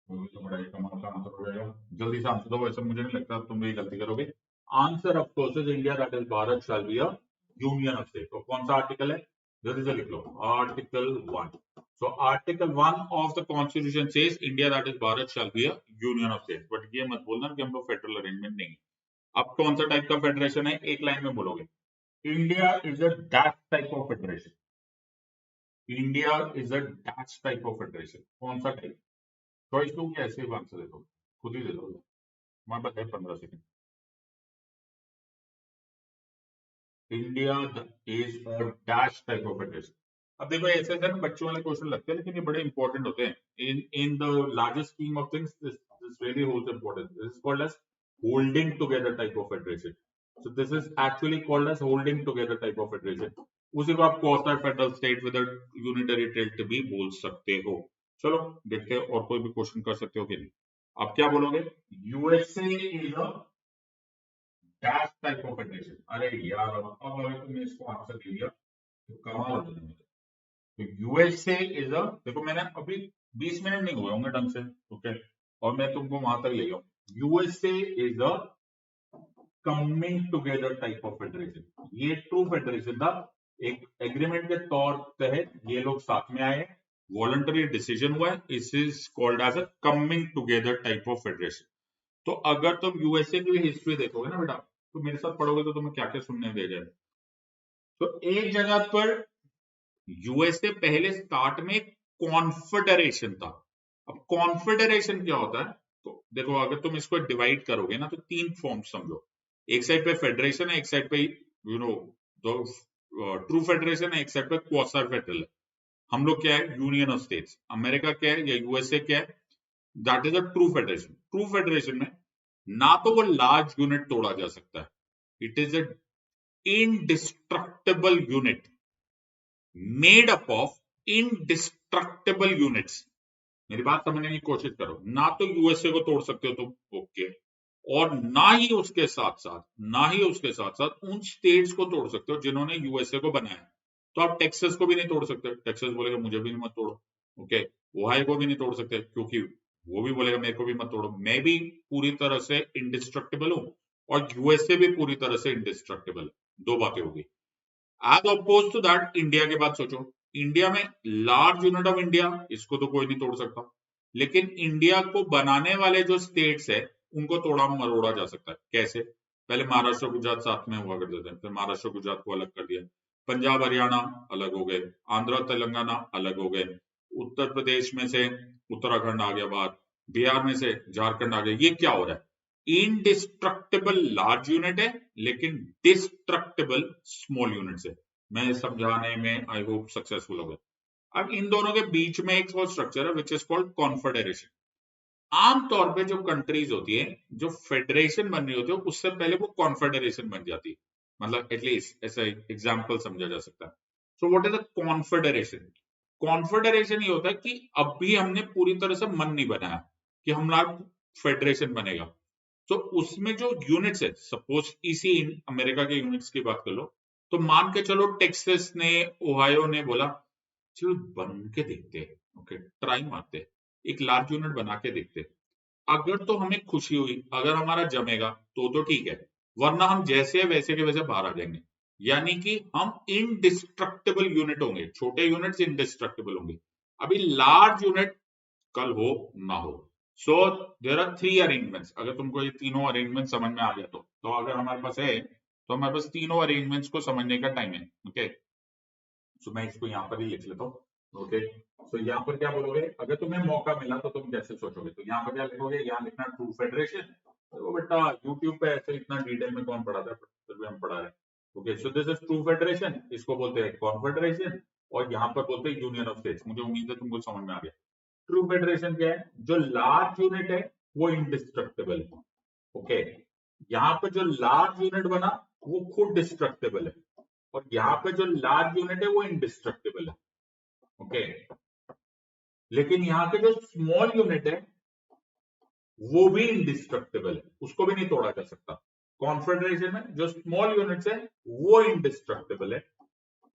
वो भी तो बड़ा ही कमाल का आंसर हो जाएगा. जल्दी से आंसर दो, वैसे मुझे नहीं लगता तुम भी गलती करोगे. Answer of course is India that is Bharat shall be a union of state. तो कौन सा आर्टिकल है, जल्दी से लिख लो. Article 1. So Article 1 of the Constitution says India that is Bharat shall be a union of states. But ये मत बोलना कि हम लोग फेडरल अरेंजमेंट नहीं. अब कौन सा टाइप का फेडरेशन है, एक लाइन में बोलोगे. India is a dash type of federation. India is a dash type of federation. कौन सा टाइप, चॉइस दो कि ऐसे ही आंसर दे दो, खुद ही दे दो. हमारे पास है 15 second. India is a dash type of federation. अब देखो ऐसे ऐसे ना बच्चों वाले क्वेश्चन लगते हैं, लेकिन ये बड़े इंपॉर्टेंट होते हैं. In the largest scheme of things this really holds importance. This is called as holding together type of federation. So this is actually called as holding together type of federation. उसी को आप quasi federal state with unitary territory भी बोल सकते हो. चलो देखते हैं और कोई भी क्वेश्चन कर सकते हो कि नहीं. आप क्या बोलोगे, USA is a dash type of federation. अरे यार अब अगर तुमने इसको आंसर दे दिया तो कमाल हो जाएगा. तो यूएसए इज अ, देखो मैंने अभी 20 मिनट नहीं हुए होंगे ढंग से, ओके, और मैं तुमको वहां तक ले गया. USA is a coming together type of federation. ये ट्रू फेडरेशन था. एक एग्रीमेंट के तौर तहत ये लोग साथ में आए, वॉलंटरी डिसीजन हुआ है. This is called as a coming together type of federation. तो अगर तुम यूएसए की हिस्ट्री देखोगे ना बेटा, तो मेरे साथ पढ़ोगे तो तुम्हें क्या क्या सुनने दे जाए. तो एक जगह पर यूएसए पहले स्टार्ट में कॉन्फेडरेशन था. अब कॉन्फेडरेशन क्या होता है, तो देखो अगर तुम इसको डिवाइड करोगे ना तो 3 फॉर्म समझो. एक साइड पे फेडरेशन है, एक साइड पे यू नो ट्रू फेडरेशन है, एक साइड पे क्वासी फेडरल है. हम लोग क्या है, यूनियन ऑफ स्टेट्स. अमेरिका क्या है या यूएसए क्या है, that is a true federation. True federation में ना तो वो लार्ज यूनिट तोड़ा जा सकता है, it is a indestructible unit made up of indestructible units. मेरी बात समझने की कोशिश करो. ना तो यूएसए को तोड़ सकते हो तुम, ओके, और ना ही उसके साथ साथ उन स्टेट्स को तोड़ सकते हो जिन्होंने यूएसए को बनाया. तो आप टेक्सास को भी नहीं तोड़ सकते. टेक्सास बोलेगा मुझे भी मत तोड़ो, ओके. ओहायो को भी नहीं तोड़ सकते क्योंकि वो भी बोलेगा मेरे को भी मत तोड़ो. मैं भी पूरी तरह से इंडिस्ट्रक्टिबल हूं और यूएसए भी पूरी तरह से इंडिस्ट्रक्टिबल. दो बातें होगी. As opposed to that India की बात सोचो. इंडिया में लार्ज यूनिट ऑफ इंडिया, इसको तो कोई नहीं तोड़ सकता, लेकिन इंडिया को बनाने वाले जो स्टेट्स है उनको तोड़ा मरोड़ा जा सकता है. कैसे, पहले महाराष्ट्र गुजरात साथ में हुआ करते थे, फिर महाराष्ट्र गुजरात को अलग कर दिया. पंजाब हरियाणा अलग हो गए, आंध्र तेलंगाना अलग हो गए, उत्तर प्रदेश में से उत्तराखंड आ गया बाहर, बिहार में से झारखंड आ गया. ये क्या हो रहा है, इनडिस्ट्रक्टिबल लार्ज यूनिट है लेकिन डिस्ट्रक्टिबल स्मॉल यूनिट है. मैं समझाने में आई होप सक्सेसफुल हो गया. अब इन दोनों के बीच में एक और स्ट्रक्चर है विच इज कॉल्ड कॉन्फेडरेशन. आमतौर पे जो कंट्रीज होती है, जो फेडरेशन बन रही होती है, उससे पहले वो कॉन्फेडरेशन बन जाती है. मतलब एटलीस्ट ऐसा एग्जांपल समझा जा सकता है. So what is a confederation. Confederation ये होता है कि अभी हमने पूरी तरह से मन नहीं बनाया कि हमारा फेडरेशन बनेगा. तो उसमें जो यूनिट्स है, सपोज इसी अमेरिका के यूनिट्स की बात कर लो, तो मान के चलो टेक्सास ने, ओहायो ने बोला चलो बन के देखते हैं, ओके, ट्राई मारते हैं, एक लार्ज यूनिट बना के देखते हैं. अगर तो हमें खुशी हुई, अगर हमारा जमेगा तो ठीक है, वरना हम जैसे वैसे के वैसे बाहर आ जाएंगे. यानी कि हम इनडिस्ट्रक्टिबल यूनिट होंगे, छोटे यूनिट्स इनडिस्ट्रक्टिबल होंगे. अभी लार्ज यूनिट कल हो ना हो. So there are 3 arrangements. अगर तुमको ये तीनों अरेंजमेंट समझ में आ गया तो अगर हमारे पास है तो हमारे पास तीनों अरेंजमेंट्स को समझने का टाइम है, ओके. सो मैं इसको यहाँ पर ही लिख लेता हूँ, ओके. सो यहाँ पर क्या बोलोगे, अगर तुम्हें मौका मिला तो तुम कैसे सोचोगे, तो यहाँ पर क्या लिखोगे, यहाँ लिखना ट्रू फेडरेशन. तो बेटा यूट्यूब पे ऐसे इतना डिटेल में कौन पढ़ाता है, फिर भी हम पढ़ा रहे हैं, okay. So this is true federation, इसको बोलते हैं कॉन्फेडरेशन, और यहाँ पर बोलते हैं यूनियन ऑफ स्टेट्स. मुझे उम्मीद है तुमको समझ में आ गया. ट्रू फेडरेशन क्या है, जो लार्ज यूनिट है वो इंडिस्ट्रक्टिबल है, ओके. यहाँ पे जो लार्ज यूनिट बना वो खुद डिस्ट्रक्टिबल है, और यहाँ पे जो लार्ज यूनिट है वो इंडिस्ट्रक्टिबल है, ओके. लेकिन यहाँ के जो स्मॉल यूनिट है वो भी इंडिस्ट्रक्टिबल है, उसको भी नहीं तोड़ा जा सकता। कॉन्फेडरेशन में जो स्मॉल यूनिट्स है वो इंडिस्ट्रक्टिबल है,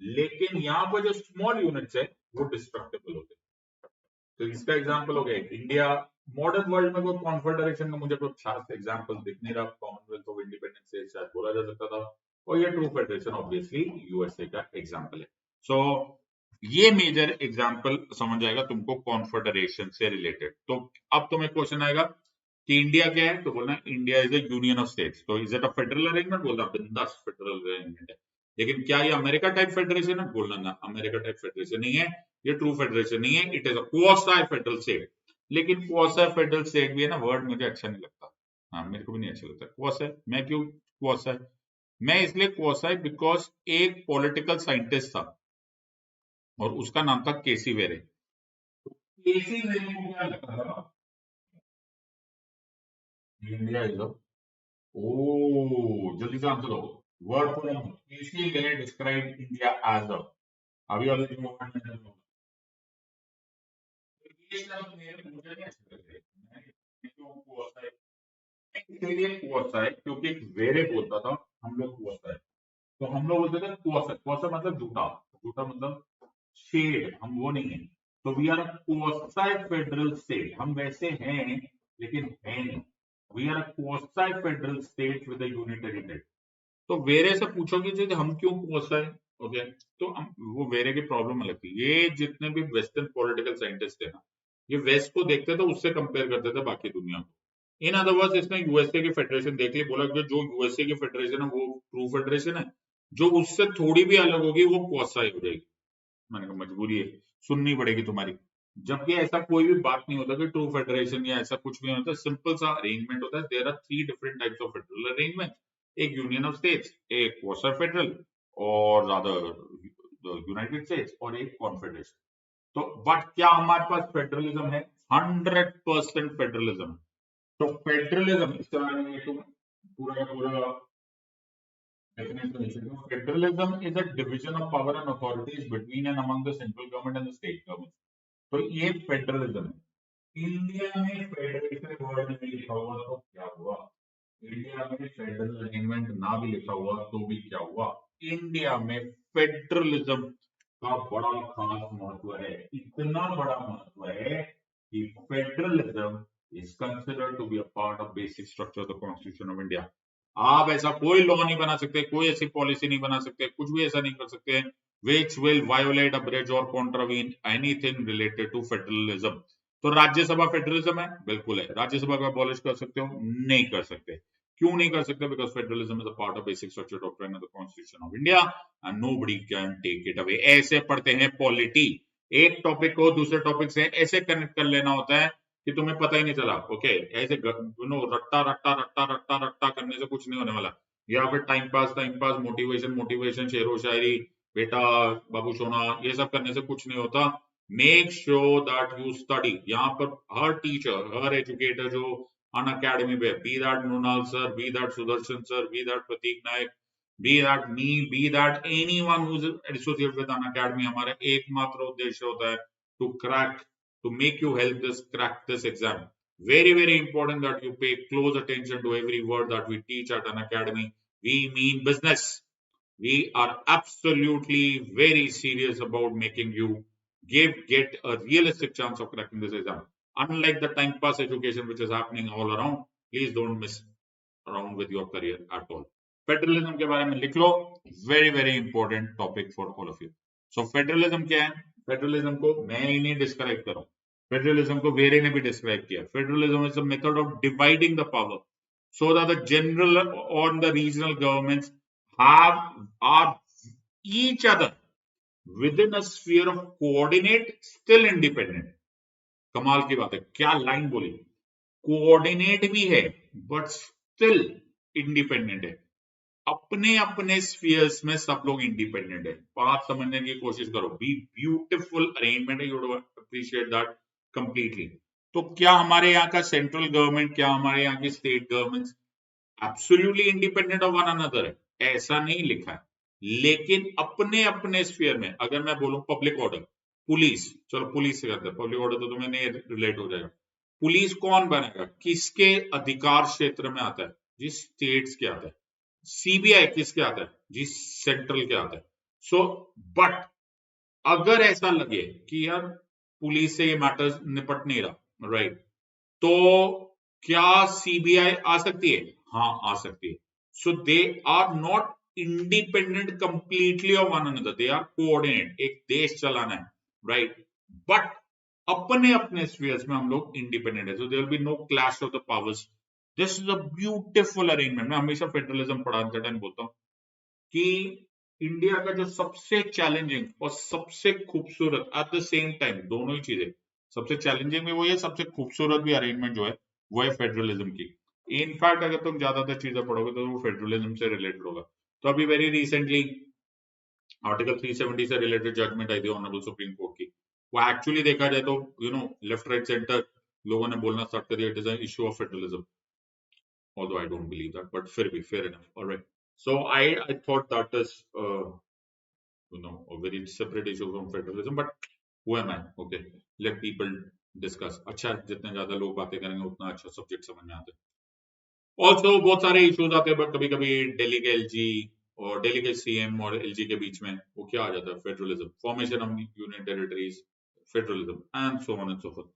लेकिन यहां पर जो स्मॉल यूनिट्स है वो डिस्ट्रक्टिबल होते हैं। तो इसका एग्जांपल हो गया इंडिया। मॉडर्न वर्ल्ड में कोई कॉन्फेडरेशन का मुझे कोई खास एग्जांपल दिख नहीं रहा। कॉमनवेल्थ ऑफ इंडिपेंडेंस से शायद बोला जा सकता था, और ये ट्रू फेडरेशन ऑब्वियसली यूएसए का एग्जांपल है। सो ये मेजर एग्जांपल समझ आएगा तुमको कॉन्फेडरेशन से रिलेटेड। तो अब तुम्हें क्वेश्चन आएगा कि इंडिया क्या है, तो बोलना India is a union of states. तो is it a federal arrangement, बोलना बिंदास फेडरल अरेंजमेंट है। लेकिन क्या ये अमेरिका टाइप फेडरेशन है, बोलना ना अमेरिका टाइप फेडरेशन नहीं है, ये ट्रू फेडरेशन नहीं है, it is a quasi federal state. लेकिन क्वासी फेडरल स्टेट भी है ना, वर्ड मुझे अच्छा नहीं लगता। हाँ, मेरे को भी नहीं अच्छा लगता क्वासी। मैं क्यों क्वासी? मैं इसलिए क्वासी बिकॉज एक पॉलिटिकल साइंटिस्ट था और उसका नाम था केसी वेरे। केसी वेरे को क्या लगता था, इंडिया इज अ, ओ जल्दी से आंसर दो, word for KC Wheare describe India as a, अभी वाले जो मोमेंट में ये शब्द मेरे मुझे नहीं अच्छे लग रहे। मैं क्यों क्वासी, इसलिए क्वासी क्योंकि एक वेरे बोलता था हम लोग क्वासी, तो हम लोग बोलते थे क्वासा। क्वासा मतलब झूठा, झूठा मतलब शेड, हम वो नहीं है। तो we are a quasi federal state, हम वैसे हैं लेकिन है नहीं। We are a quasi federal state with a unitary territory. तो वेरे से पूछोगे जी हम क्यों क्वासी है, ओके, तो वो वेरे की प्रॉब्लम अलग थी। ये जितने भी वेस्टर्न पॉलिटिकल साइंटिस्ट थे ना, ये वेस्ट को देखते थे, उससे कंपेयर करते थे बाकी दुनिया को। इन अदर वर्ड्स इसने यूएसए की फेडरेशन देख ली, बोला कि जो यूएसए की फेडरेशन है वो ट्रू फेडरेशन है, जो उससे थोड़ी भी अलग होगी वो क्वासी हो जाएगी। मैंने कहा मजबूरी है, सुननी पड़ेगी तुम्हारी। जबकि ऐसा कोई भी बात नहीं होता कि ट्रू फेडरेशन या ऐसा कुछ भी नहीं होता, सिंपल सा अरेंजमेंट होता है। There are 3 different types of federal arrangement, एक यूनियन ऑफ स्टेट्स, एक क्वासी फेडरल, और रादर यूनाइटेड स्टेट्स, और एक कॉन्फेडरेशन। तो बट क्या हमारे पास फेडरलिज्म है? 100% फेडरलिज्म। तो फेडरलिज्म इसके बारे में तुम पूरा का पूरा definition. Federalism is a division of power and authorities between and among the central government and the state government. तो ये फेडरलिज्म है। इंडिया में फेडरेशन वर्ड नहीं लिखा हुआ तो क्या हुआ? इंडिया में फेडरल अरेंजमेंट ना भी लिखा हुआ तो भी क्या हुआ? इंडिया में फेडरलिज्म का बड़ा खास महत्व है, इतना बड़ा महत्व है कि federalism is considered to be a part of basic structure of the Constitution of India. आप ऐसा कोई लॉ नहीं बना सकते, कोई ऐसी पॉलिसी नहीं बना सकते, कुछ भी ऐसा नहीं कर सकते which will violate, abridge or contravene anything related to federalism. तो राज्यसभा फेडरलिज्म है, बिल्कुल है। राज्यसभा को अबॉलिश कर सकते हो? नहीं कर सकते। क्यों नहीं कर सकते? Because federalism is a part of basic structure doctrine of the constitution of India and nobody can take it away. ऐसे पढ़ते हैं पॉलिटी, एक टॉपिक को दूसरे टॉपिक से ऐसे कनेक्ट कर लेना होता है कि तुम्हें पता ही नहीं चला। ओके, ऐसे रट्टा रट्टा रट्टा रट्टा रट्टा करने से कुछ नहीं होने वाला, या फिर टाइम पास मोटिवेशन मोटिवेशन शेरो शायरी बेटा बाबू सोना ये सब करने से कुछ नहीं होता। Make sure that you study. यहाँ पर हर टीचर, हर एजुकेटर जो अन अकेडमी पे, be that Mrinal sir, be that Sudarshan sir, be that Prateek Nayak, be that me, be that anyone who is associated with Unacademy, हमारा एकमात्र उद्देश्य होता है to crack, to make you help this crack this exam. Very important that you pay close attention to every word that we teach at an academy. We mean business. We are absolutely very serious about making you get a realistic chance of cracking this exam. Unlike the time pass education which is happening all around, please don't miss around with your career at all. Federalism के बारे में लिख लो, very important topic for all of you. So federalism क्या है? Federalism को मैं ही नहीं describe कर रहा हूं, फेडरलिज्म को वेरे ने भी डिस्क्राइब किया। Federalism is a method of dividing the power so that the general or the regional governments are each other within a sphere of coordinate still independent. कमाल की बात है, क्या लाइन बोली, कोऑर्डिनेट भी है बट स्टिल इंडिपेंडेंट है। अपने अपने स्फीयर्स में सब लोग इंडिपेंडेंट है। बात समझने की कोशिश करो, बी ब्यूटिफुल अरेंजमेंट है, you would appreciate that completely. तो क्या हमारे यहाँ का सेंट्रल गवर्नमेंट, क्या हमारे यहाँ की state government absolutely independent of one another है? ऐसा नहीं लिखा है, लेकिन अपने अपने स्फीयर में। अगर मैं बोलूं पब्लिक ऑर्डर, पुलिस, चलो पुलिस से करते हैं, पब्लिक ऑर्डर तो तुम्हें नहीं रिलेट हो जाएगा। पुलिस कौन बनेगा, किसके अधिकार क्षेत्र में आता है, जिस स्टेट्स के आता है। सीबीआई किसके आता है, जिस सेंट्रल के आता है। सो बट अगर ऐसा लगे कि यार पुलिस से ये मैटर्स निपट नहीं रहा, राइट, तो क्या सीबीआई आ सकती है? हाँ, आ सकती है। So they are not independent completely of one another, they are coordinate, एक देश चलाना है, राइट, बट अपने अपने स्फीयर्स में हम लोग इंडिपेंडेंट है। So there will be no clash of the powers. This is a beautiful arrangement. मैं हमेशा फेडरलिज्म पढ़ाते टाइम बोलता हूँ कि इंडिया का जो सबसे चैलेंजिंग और सबसे खूबसूरत एट द सेम टाइम, दोनों ही चीजें, सबसे चैलेंजिंग भी वही है, सबसे खूबसूरत भी अरेंजमेंट जो है वो है फेडरलिज्म की। इनफैक्ट अगर तुम ज्यादातर चीजें पढ़ोगे तो वो फेडरलिज्म से रिलेटेड होगा। तो अभी वेरी रिसेंटली आर्टिकल 370 से रिलेटेड जजमेंट आई थी ऑनरेबल सुप्रीम कोर्ट की। वो एक्चुअली देखा जाए तो लेफ्ट राइट सेंटर लोगों ने बोलना स्टार्ट कर दिया it is an issue of federalism, although I don't believe that, but fair enough. All right. So I thought that is a very separate issue from federalism, but who am I? Okay, let people discuss. अच्छा, जितने ज्यादा लोग बातें करेंगे उतना अच्छा subject समझ में आता है। ऑल्सो बहुत सारे इश्यूज आते हैं, बट कभी कभी दिल्ली के एलजी और दिल्ली के सीएम और एलजी के बीच में वो क्या आ जाता है, federalism, formation of union territories, federalism and so on and so forth.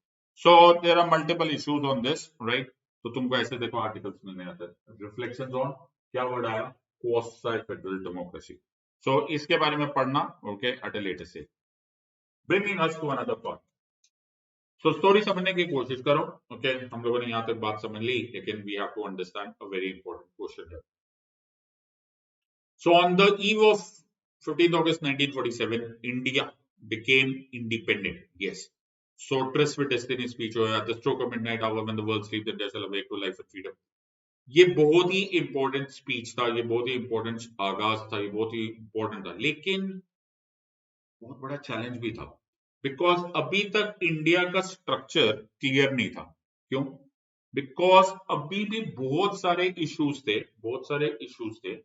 So there are multiple issues on this, right. तो तुमको ऐसे देखो आर्टिकल्स में नहीं आता है। रिफ्लेक्शंस ऑन क्या वर्ड आया, क्वासी फेडरल डेमोक्रेसी। सो इसके बारे में पढ़ना, okay, at a later stage. Bringing us to another point. So story समझने की कोशिश करो, ओके। हम लोगों ने यहां तक बात समझ ली, लेकिन we have to understand a very important question है। So on the eve of 15th August 1947, India became independent. Yes. So tryst with destiny speech हो, at the stroke of midnight hour when the world sleeps, the dead shall awake to life and freedom. ये बहुत ही important speech था, ये बहुत ही important आगाज था, ये बहुत ही इंपॉर्टेंट था, लेकिन बहुत बड़ा चैलेंज भी था, बिकॉज अभी तक इंडिया का स्ट्रक्चर क्लियर नहीं था। क्यों? बिकॉज अभी भी बहुत सारे इश्यूज थे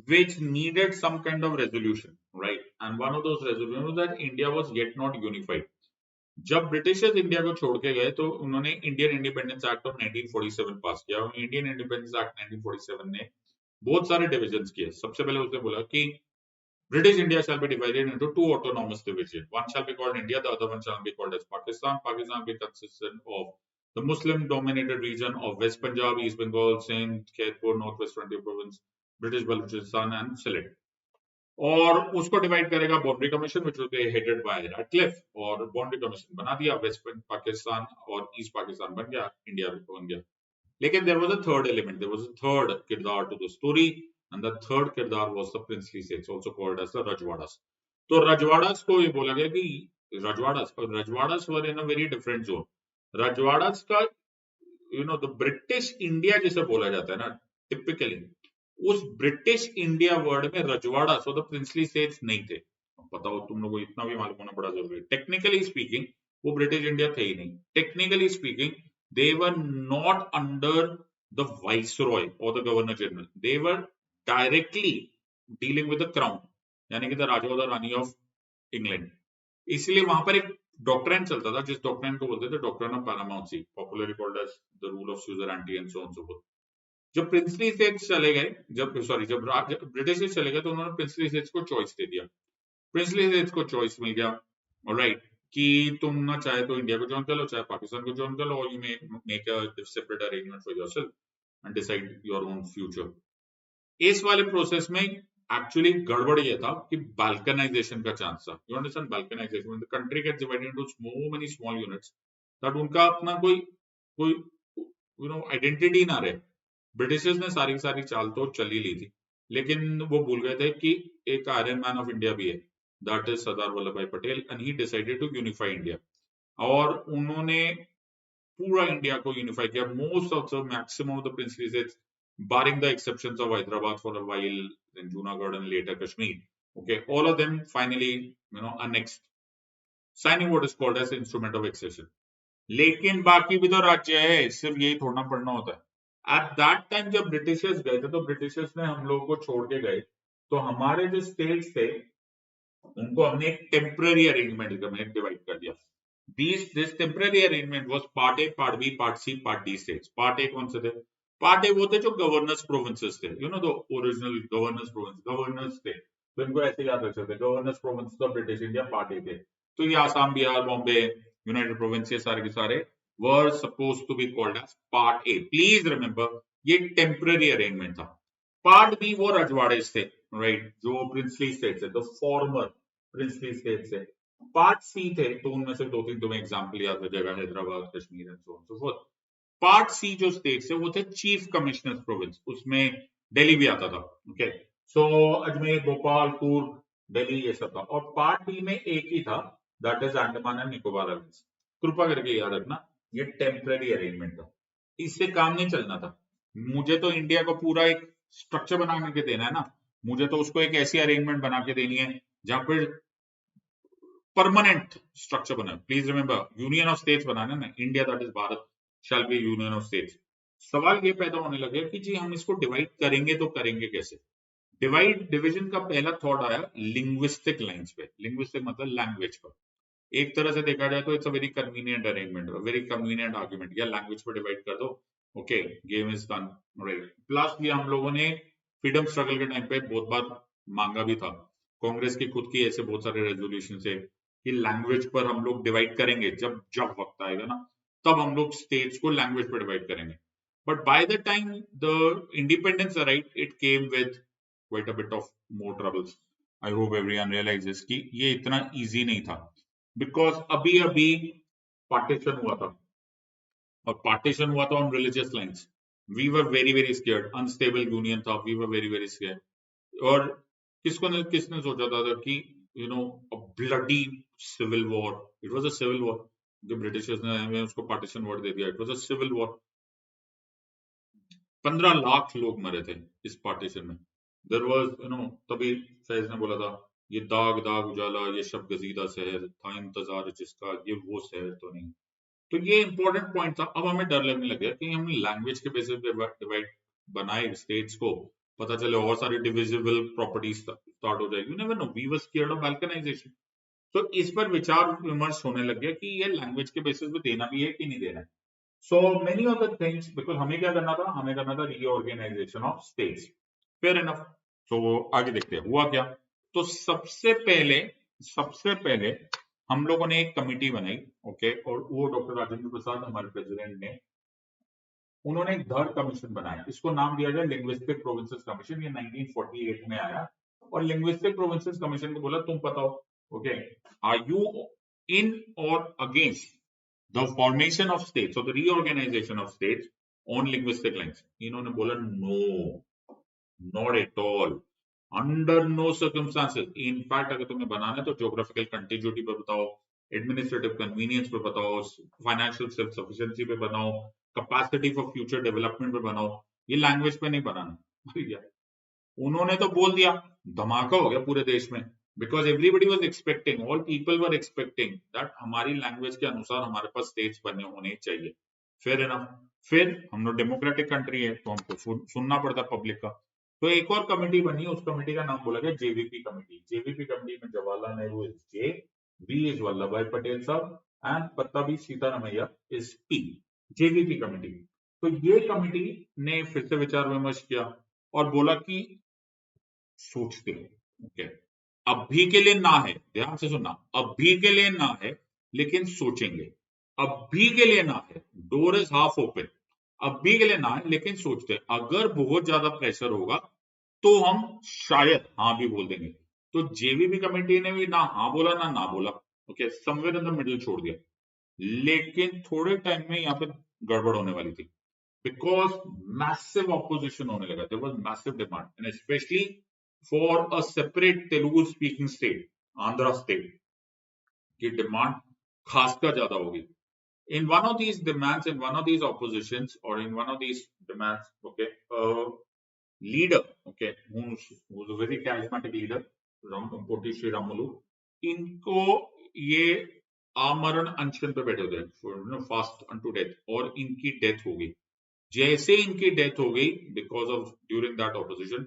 which needed some kind of resolution, right? And one of those resolutions was that India was yet not unified. जब ब्रिटिशर्स इंडिया को छोड़ के गए तो उन्होंने इंडियन इंडिपेंडेंस एक्ट ऑफ 1947 पास किया। इंडियन इंडिपेंडेंस एक्ट 1947 ने बहुत सारे डिविजन्स किए। सबसे पहले उसने बोला कि British India shall be divided into two autonomous divisions. One shall be called India, the other one shall be called as Pakistan. Pakistan will consist of the Muslim-dominated region of West Punjab, East Bengal, Sindh, Khairpur, Northwest Frontier Province, British Balochistan and Sylhet. और उसको divide करेगा boundary commission which will be headed by Radcliffe, और boundary commission बना दिया, waste Pakistan और east Pakistan बन गया, India बन गया। लेकिन there was a third element, there was a third किरदार to the story, and the third किरदार was the princely states, also called as the रजवाड़ास। तो रजवाड़ास को ये बोला गया कि रजवाड़ास were in a very different zone. रजवाड़ास का द ब्रिटिश इंडिया जिसे बोला जाता है ना टिपिकली, उस ब्रिटिश इंडिया वर्ड में रजवाड़ा सो द प्रिंसली स्टेट्स नहीं थे। बताओ, तुम लोगों को इतना भी मालूम होना बड़ा जरूरी है। टेक्निकली स्पीकिंग वो ब्रिटिश इंडिया थे ही नहीं। Technically speaking they were not under the viceroy और the governor general, they were directly dealing with the crown, यानी कि द राजा और द रानी ऑफ इंग्लैंड। इसलिए वहां पर एक डॉक्ट्रिन चलता था, जिस डॉक्ट्रिन को बोलते थे doctrine of paramountcy, popularly called as the rule of suzerainty and so on so forth. जब प्रिंसली स्टेट्स चले गए, जब ब्रिटिश चले गए, तो उन्होंने प्रिंसली स्टेट्स को चॉइस दे दिया। प्रिंसली स्टेट्स को चॉइस मिल गया, ऑलराइट, कि तुम ना चाहे तो इंडिया को ज्वाइन कर लो, चाहे पाकिस्तान को ज्वाइन कर लो, और you may make a separate arrangement for yourself and decide your own future. इस वाले प्रोसेस में एक्चुअली गड़बड़ ये था कि बाल्कनाइजेशन का चांस था। You understand? Balkanisation, the country gets divided into so many small units that उनका अपना कोई आइडेंटिटी ना रहे। ब्रिटिशर्स ने सारी चाल तो चल ही ली थी, लेकिन वो भूल गए थे कि एक आयरन मैन ऑफ इंडिया भी है, that is Sardar Vallabh Bhai Patel, and he decided to unify India. और उन्होंने पूरा इंडिया को यूनिफाई किया। Most of the maximum of the princely states, barring the exceptions of Hyderabad for a while, then Junagadh and later Kashmir, okay, all of them finally annexed, signing what is called as instrument of accession. लेकिन बाकी भी तो राज्य है, सिर्फ यही थोड़ा पढ़ना होता है। एट दैट टाइम जब ब्रिटिशर्स गए थे, तो ब्रिटिशर्स ने हम लोगों को छोड़ के गए, तो हमारे जो स्टेट्स थे उनको हमने एक टेम्पररी अरेंजमेंट में डिवाइड कर दिया। This temporary arrangement was part A, part B, part C, part D states. Part A कौन से थे? Part A वो थे जो गवर्नर्स प्रोविंसेस थे, you know the original governors थे, तो इनको ऐसे याद रख सकते हैं, गवर्नर्स प्रोविंस तो ब्रिटिश इंडिया पार्ट ए थे। तो ये आसाम, बिहार, बॉम्बे, यूनाइटेड प्रोविंस, ये सारे के सारे were suppose to be called as part A. Please remember ये टेम्पररी अरेंजमेंट था। पार्ट बी वो रजवाड़े थे, राइट, जो प्रिंसली स्टेट्स है, द फॉर्मर प्रिंसली स्टेट्स है। पार्ट सी थे, तो उनमें से 2-3 तुम्हें एग्जाम्पल याद रखेगा, Hyderabad, Kashmir and so on so forth. Part C जो स्टेट्स है वो थे चीफ कमिश्नर प्रोविंस, उसमें दिल्ली भी आता था, ओके, सो अजमेर, भोपाल, कूर्ग, दिल्ली, ये सब था। और पार्ट डी में एक ही था, that is Andaman and Nicobar islands. कृपा करके याद रखना, ये टेम्पररी अरेंजमेंट था, इससे काम नहीं चलना था। मुझे तो इंडिया को पूरा एक स्ट्रक्चर बना के देना है ना, मुझे तो उसको एक ऐसी अरेंजमेंट बना के देनी है जहां पर परमानेंट स्ट्रक्चर बना। Please remember, union of states बनाना ना, India that is Bharat shall be union of states. सवाल ये पैदा होने लगे कि जी हम इसको डिवाइड करेंगे तो करेंगे कैसे? डिवीजन का पहला थॉट आया लिंग्विस्टिक लाइंस पे। लिंग्विस्टिक मतलब लैंग्वेज पर। एक तरह से देखा जाए तो it's a very convenient arrangement, very convenient argument, या लैंग्वेज पर डिवाइड कर दो, okay, game is done, right. Plus ये हम लोगों ने फ्रीडम स्ट्रगल के टाइम पे बहुत बार मांगा भी था, कांग्रेस की खुद की ऐसे बहुत सारे रेजोल्यूशन से कि लैंग्वेज पर हम लोग डिवाइड करेंगे, जब जब वक्त आएगा ना तब हम लोग स्टेट्स को लैंग्वेज पर डिवाइड करेंगे। But by the time the independence arrived, it came with quite a bit of more troubles. I hope everyone realises कि ये इतना इजी नहीं था, बिकॉज अभी अभी पार्टीशन हुआ था, और पार्टीशन हुआ था on religious lines. We were very very scared, unstable union था, we were very very scared. और किसने सोचा था कि you know a bloody civil war, it was a civil war, जो ब्रिटिशर्स ने उसको पार्टीशन वर्ड दे दिया, it was a civil war. 15 lakh लोग मरे थे इस पार्टीशन में। देयर वाज तभी फैज ने बोला था, ये दाग दाग उजाला, ये शब गजीदा शहर था इंतजार जिसका, ये वो शहर तो नहीं। तो ये इंपॉर्टेंट पॉइंट था। अब हमें डर लगने लग गया कि हमने लैंग्वेज के बेसिस पे डिवाइड बनाए स्टेट्स को, पता चले और सारी डिविजिबल प्रॉपर्टीज स्टार्ट हो जाएगी, you never know, we were scared of balkanisation. तो इस पर विचार विमर्श होने लग गया कि ये लैंग्वेज के बेसिस पे देना भी है कि नहीं देना है। So many of the things, because हमें क्या करना था, हमें करना था reorganisation of states, fair enough. तो आगे देखते हैं हुआ क्या। तो सबसे पहले हम लोगों ने एक कमिटी बनाई, ओके, और वो डॉक्टर राजेंद्र प्रसाद हमारे प्रेसिडेंट ने, उन्होंने एक थर्ड कमीशन बनाया, इसको नाम दिया गया लिंग्विस्टिक प्रोविंसेस कमीशन। ये 1948 में आया, और लिंग्विस्टिक प्रोविंसेस कमीशन को बोला तुम बताओ, ओके, आर यू इन और against the formation of states और the reorganisation of states on linguistic lines? इन्होंने बोला no, not at all, under no circumstances. In fact अगर तुम्हें बनाना है तो ज्योग्राफिकल कंटिन्यूटी पर बताओ, एडमिनिस्ट्रेटिव कन्वीनियंस पे बताओ, फाइनेंशियल सेल्फ सफिशिएंसी पे बनाओ, कैपेसिटी फॉर फ्यूचर डेवलपमेंट पे बनाओ, ये लैंग्वेज पे नहीं बनाना। उन्होंने तो बोल दिया, धमाका हो गया पूरे देश में, because everybody was expecting, all people were expecting that हमारी लैंग्वेज के अनुसार हमारे पास स्टेट्स बने होने चाहिए। Fair enough. फिर हम लोग डेमोक्रेटिक कंट्री है तो हमको सुनना पड़ता पब्लिक का। तो एक और कमेटी बनी, उस कमेटी का नाम बोला गया जेवीपी कमेटी। जेवीपी कमेटी में Jawaharlal Nehru is J, V is Vallabh Bhai Patel Sahab, and Pattabhi Sitaramayya is P. JVP committee. तो ये कमेटी ने फिर से विचार विमर्श किया और बोला कि सोचते हैं, ओके, अभी के लिए ना है, ध्यान से सुनना, अभी के लिए ना है लेकिन सोचेंगे। अभी के लिए ना है, डोर इज हाफ ओपन, अभी के लिए ना है लेकिन सोचते हैं, अगर बहुत ज्यादा प्रेशर होगा तो हम शायद हाँ भी बोल देंगे। तो जेवीपी कमेटी ने भी ना हाँ बोला ना बोला, okay, somewhere in the middle छोड़ दिया। लेकिन थोड़े टाइम में यहाँ पे गड़बड़ होने वाली थी, because massive opposition होने लगा, there was massive demand, and especially for a separate Telugu speaking state, Andhra state, की डिमांड खासकर ज्यादा होगी। In one of these demands, in one of these oppositions, or in one of these demands, okay, leader, okay, who's a very charismatic leader, Poti Sri Ramulu, इनको ये आमरण अनशन पे बैठे थे, फास्ट अनटू डेथ, और इनकी डेथ हो गई। जैसे इनकी डेथ हो गई, because of during that opposition,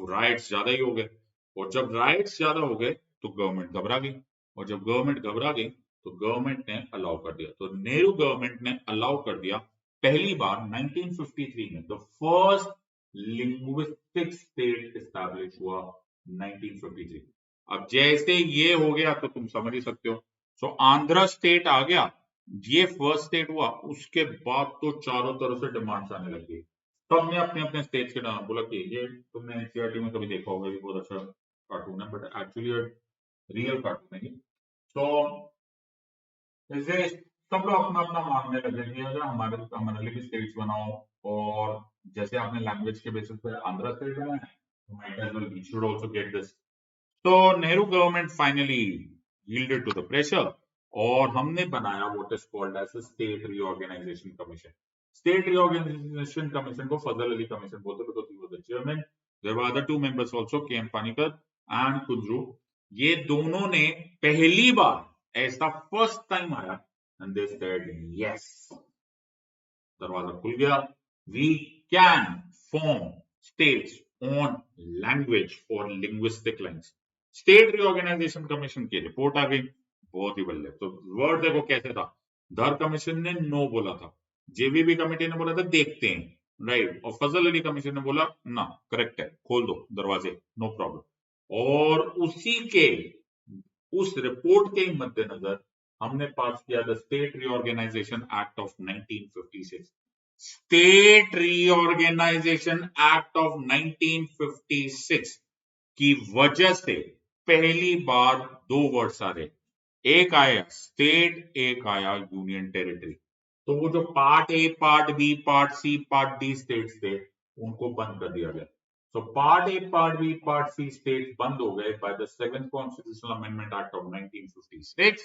rights ज्यादा ही हो गए, और जब राइट्स ज्यादा हो गए तो गवर्नमेंट घबरा गई, और जब गवर्नमेंट घबरा गई तो गवर्नमेंट ने अलाउ कर दिया। तो नेहरू गवर्नमेंट ने अलाउ कर दिया पहली बार 1953 में। The first linguistic state establish हुआ 1953। अब जैसे ये हो गया तो तुम समझ ही सकते हो। सो आंध्र स्टेट आ गया, ये फर्स्ट स्टेट हुआ, उसके बाद तो चारों तरफ से डिमांड्स आने लगी। सबने अपने अपने स्टेट्स के नाम बोला कि ये तुमने एनसीईआरटी में कभी देखा होगा, ये बहुत अच्छा कार्टून है, बट एक्चुअली रियल कार्टून है। तो जैसे सब लोग अपना अपना मानने लगे कि अगर हमारे लिए भी स्टेट्स बनाओ, और जैसे आपने लैंग्वेज के बेसिस पे आंध्र स्टेट बनाया है, तो might as well we should also get this. तो Nehru government finally yielded to the pressure, और हमने बनाया what is called as state reorganisation commission. State reorganisation commission को फजल अली कमीशन बोलते हैं, because he was the chairman. There were other two members also, K M. Panikkar and Kunzru. ये दोनों ने पहली बार ऐसा फर्स्ट टाइम आया, एंड दे सेड यस, दरवाजा खुल गया, we can form states on language और linguistic lines. State reorganisation commission की रिपोर्ट आ गई, बहुत ही बल्ले। तो वर्ड देखो कैसे था, धर कमीशन ने नो बोला था, जेवीबी कमेटी ने बोला था देखते हैं, राइट, और फजल अली कमीशन ने बोला ना करेक्ट है, खोल दो दरवाजे, नो प्रॉब्लम। और उसी के उस रिपोर्ट के मद्देनजर हमने पास किया the state reorganisation act of 1956। State reorganisation act of 1956 की वजह से पहली बार दो वर्ड्स आ रहे, एक आया स्टेट, एक आया यूनियन टेरिटरी। तो वो जो part A, part B, part C, part D states थे, उनको बंद कर दिया गया। So Part A, Part B, Part C states बंद हो गए by the 7th Constitutional Amendment Act of 1956,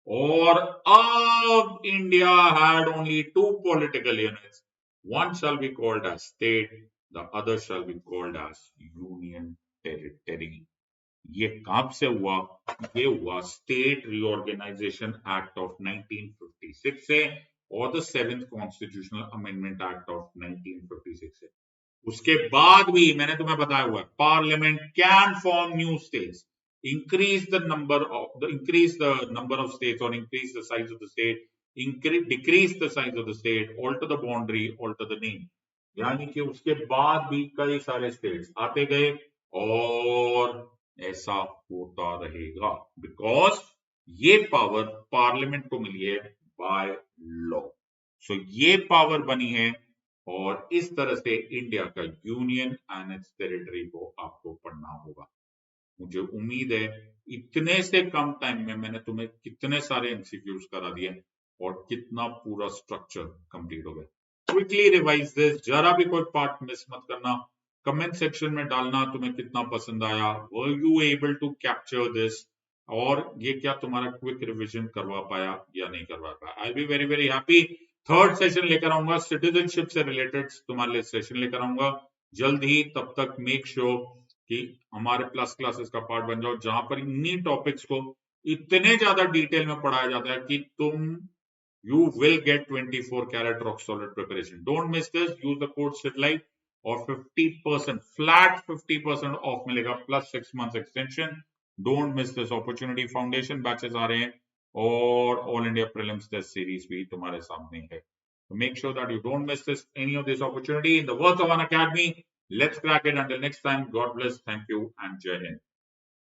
और अब India had only two political units. One shall be called as state, the other shall be called as union territory. ये कब से हुआ? ये हुआ स्टेट रीऑर्गेनाइजेशन एक्ट ऑफ 1956 से, और the 7th constitutional amendment act of 1956 से। उसके बाद भी मैंने तुम्हें बताया हुआ है, parliament can form new states, increase the number of states, or increase the size of the state, decrease the size of the state, alter the boundary, alter the name। यानी कि उसके बाद भी कई सारे स्टेट्स आते गए, और ऐसा होता रहेगा, बिकॉज ये पावर पार्लियामेंट को मिली है बाय लॉ। सो ये पावर बनी है, और इस तरह से इंडिया का यूनियन एंड इट्स टेरिटरी को आपको पढ़ना होगा। मुझे उम्मीद है इतने से कम टाइम में मैंने तुम्हें कितने सारे एमसीक्यूज करा दिए, और कितना पूरा स्ट्रक्चर कंप्लीट हो गया। क्विकली रिवाइज दिस, जरा भी कोई पार्ट मिस मत करना। कमेंट सेक्शन में डालना तुम्हें कितना पसंद आया, were you able to capture this, और ये क्या तुम्हारा क्विक रिविजन करवा पाया या नहीं करवा पाया। I be very very happy. Third session लेकर आऊंगा, सिटीजनशिप से रिलेटेड तुम्हारे लिए सेशन लेकर आऊंगा जल्द ही। तब तक मेक श्योर कि हमारे प्लस क्लासेस का पार्ट बन जाओ, जहां पर इन्हीं टॉपिक्स को इतने ज्यादा डिटेल में पढ़ाया जाता है कि तुम you will get 24 karat rock solid preparation. Don't miss this. Use the code SITLIVE, और 50% flat 50% ऑफ मिलेगा, plus 6 months extension. Don't miss this opportunity. Foundation batches आ रहे हैं, और all India prelims test series भी तुम्हारे सामने है। So make sure that you don't miss any of this opportunity. In the words of an academy, let's crack it. Until next time, God bless, thank you, and Jai Hind.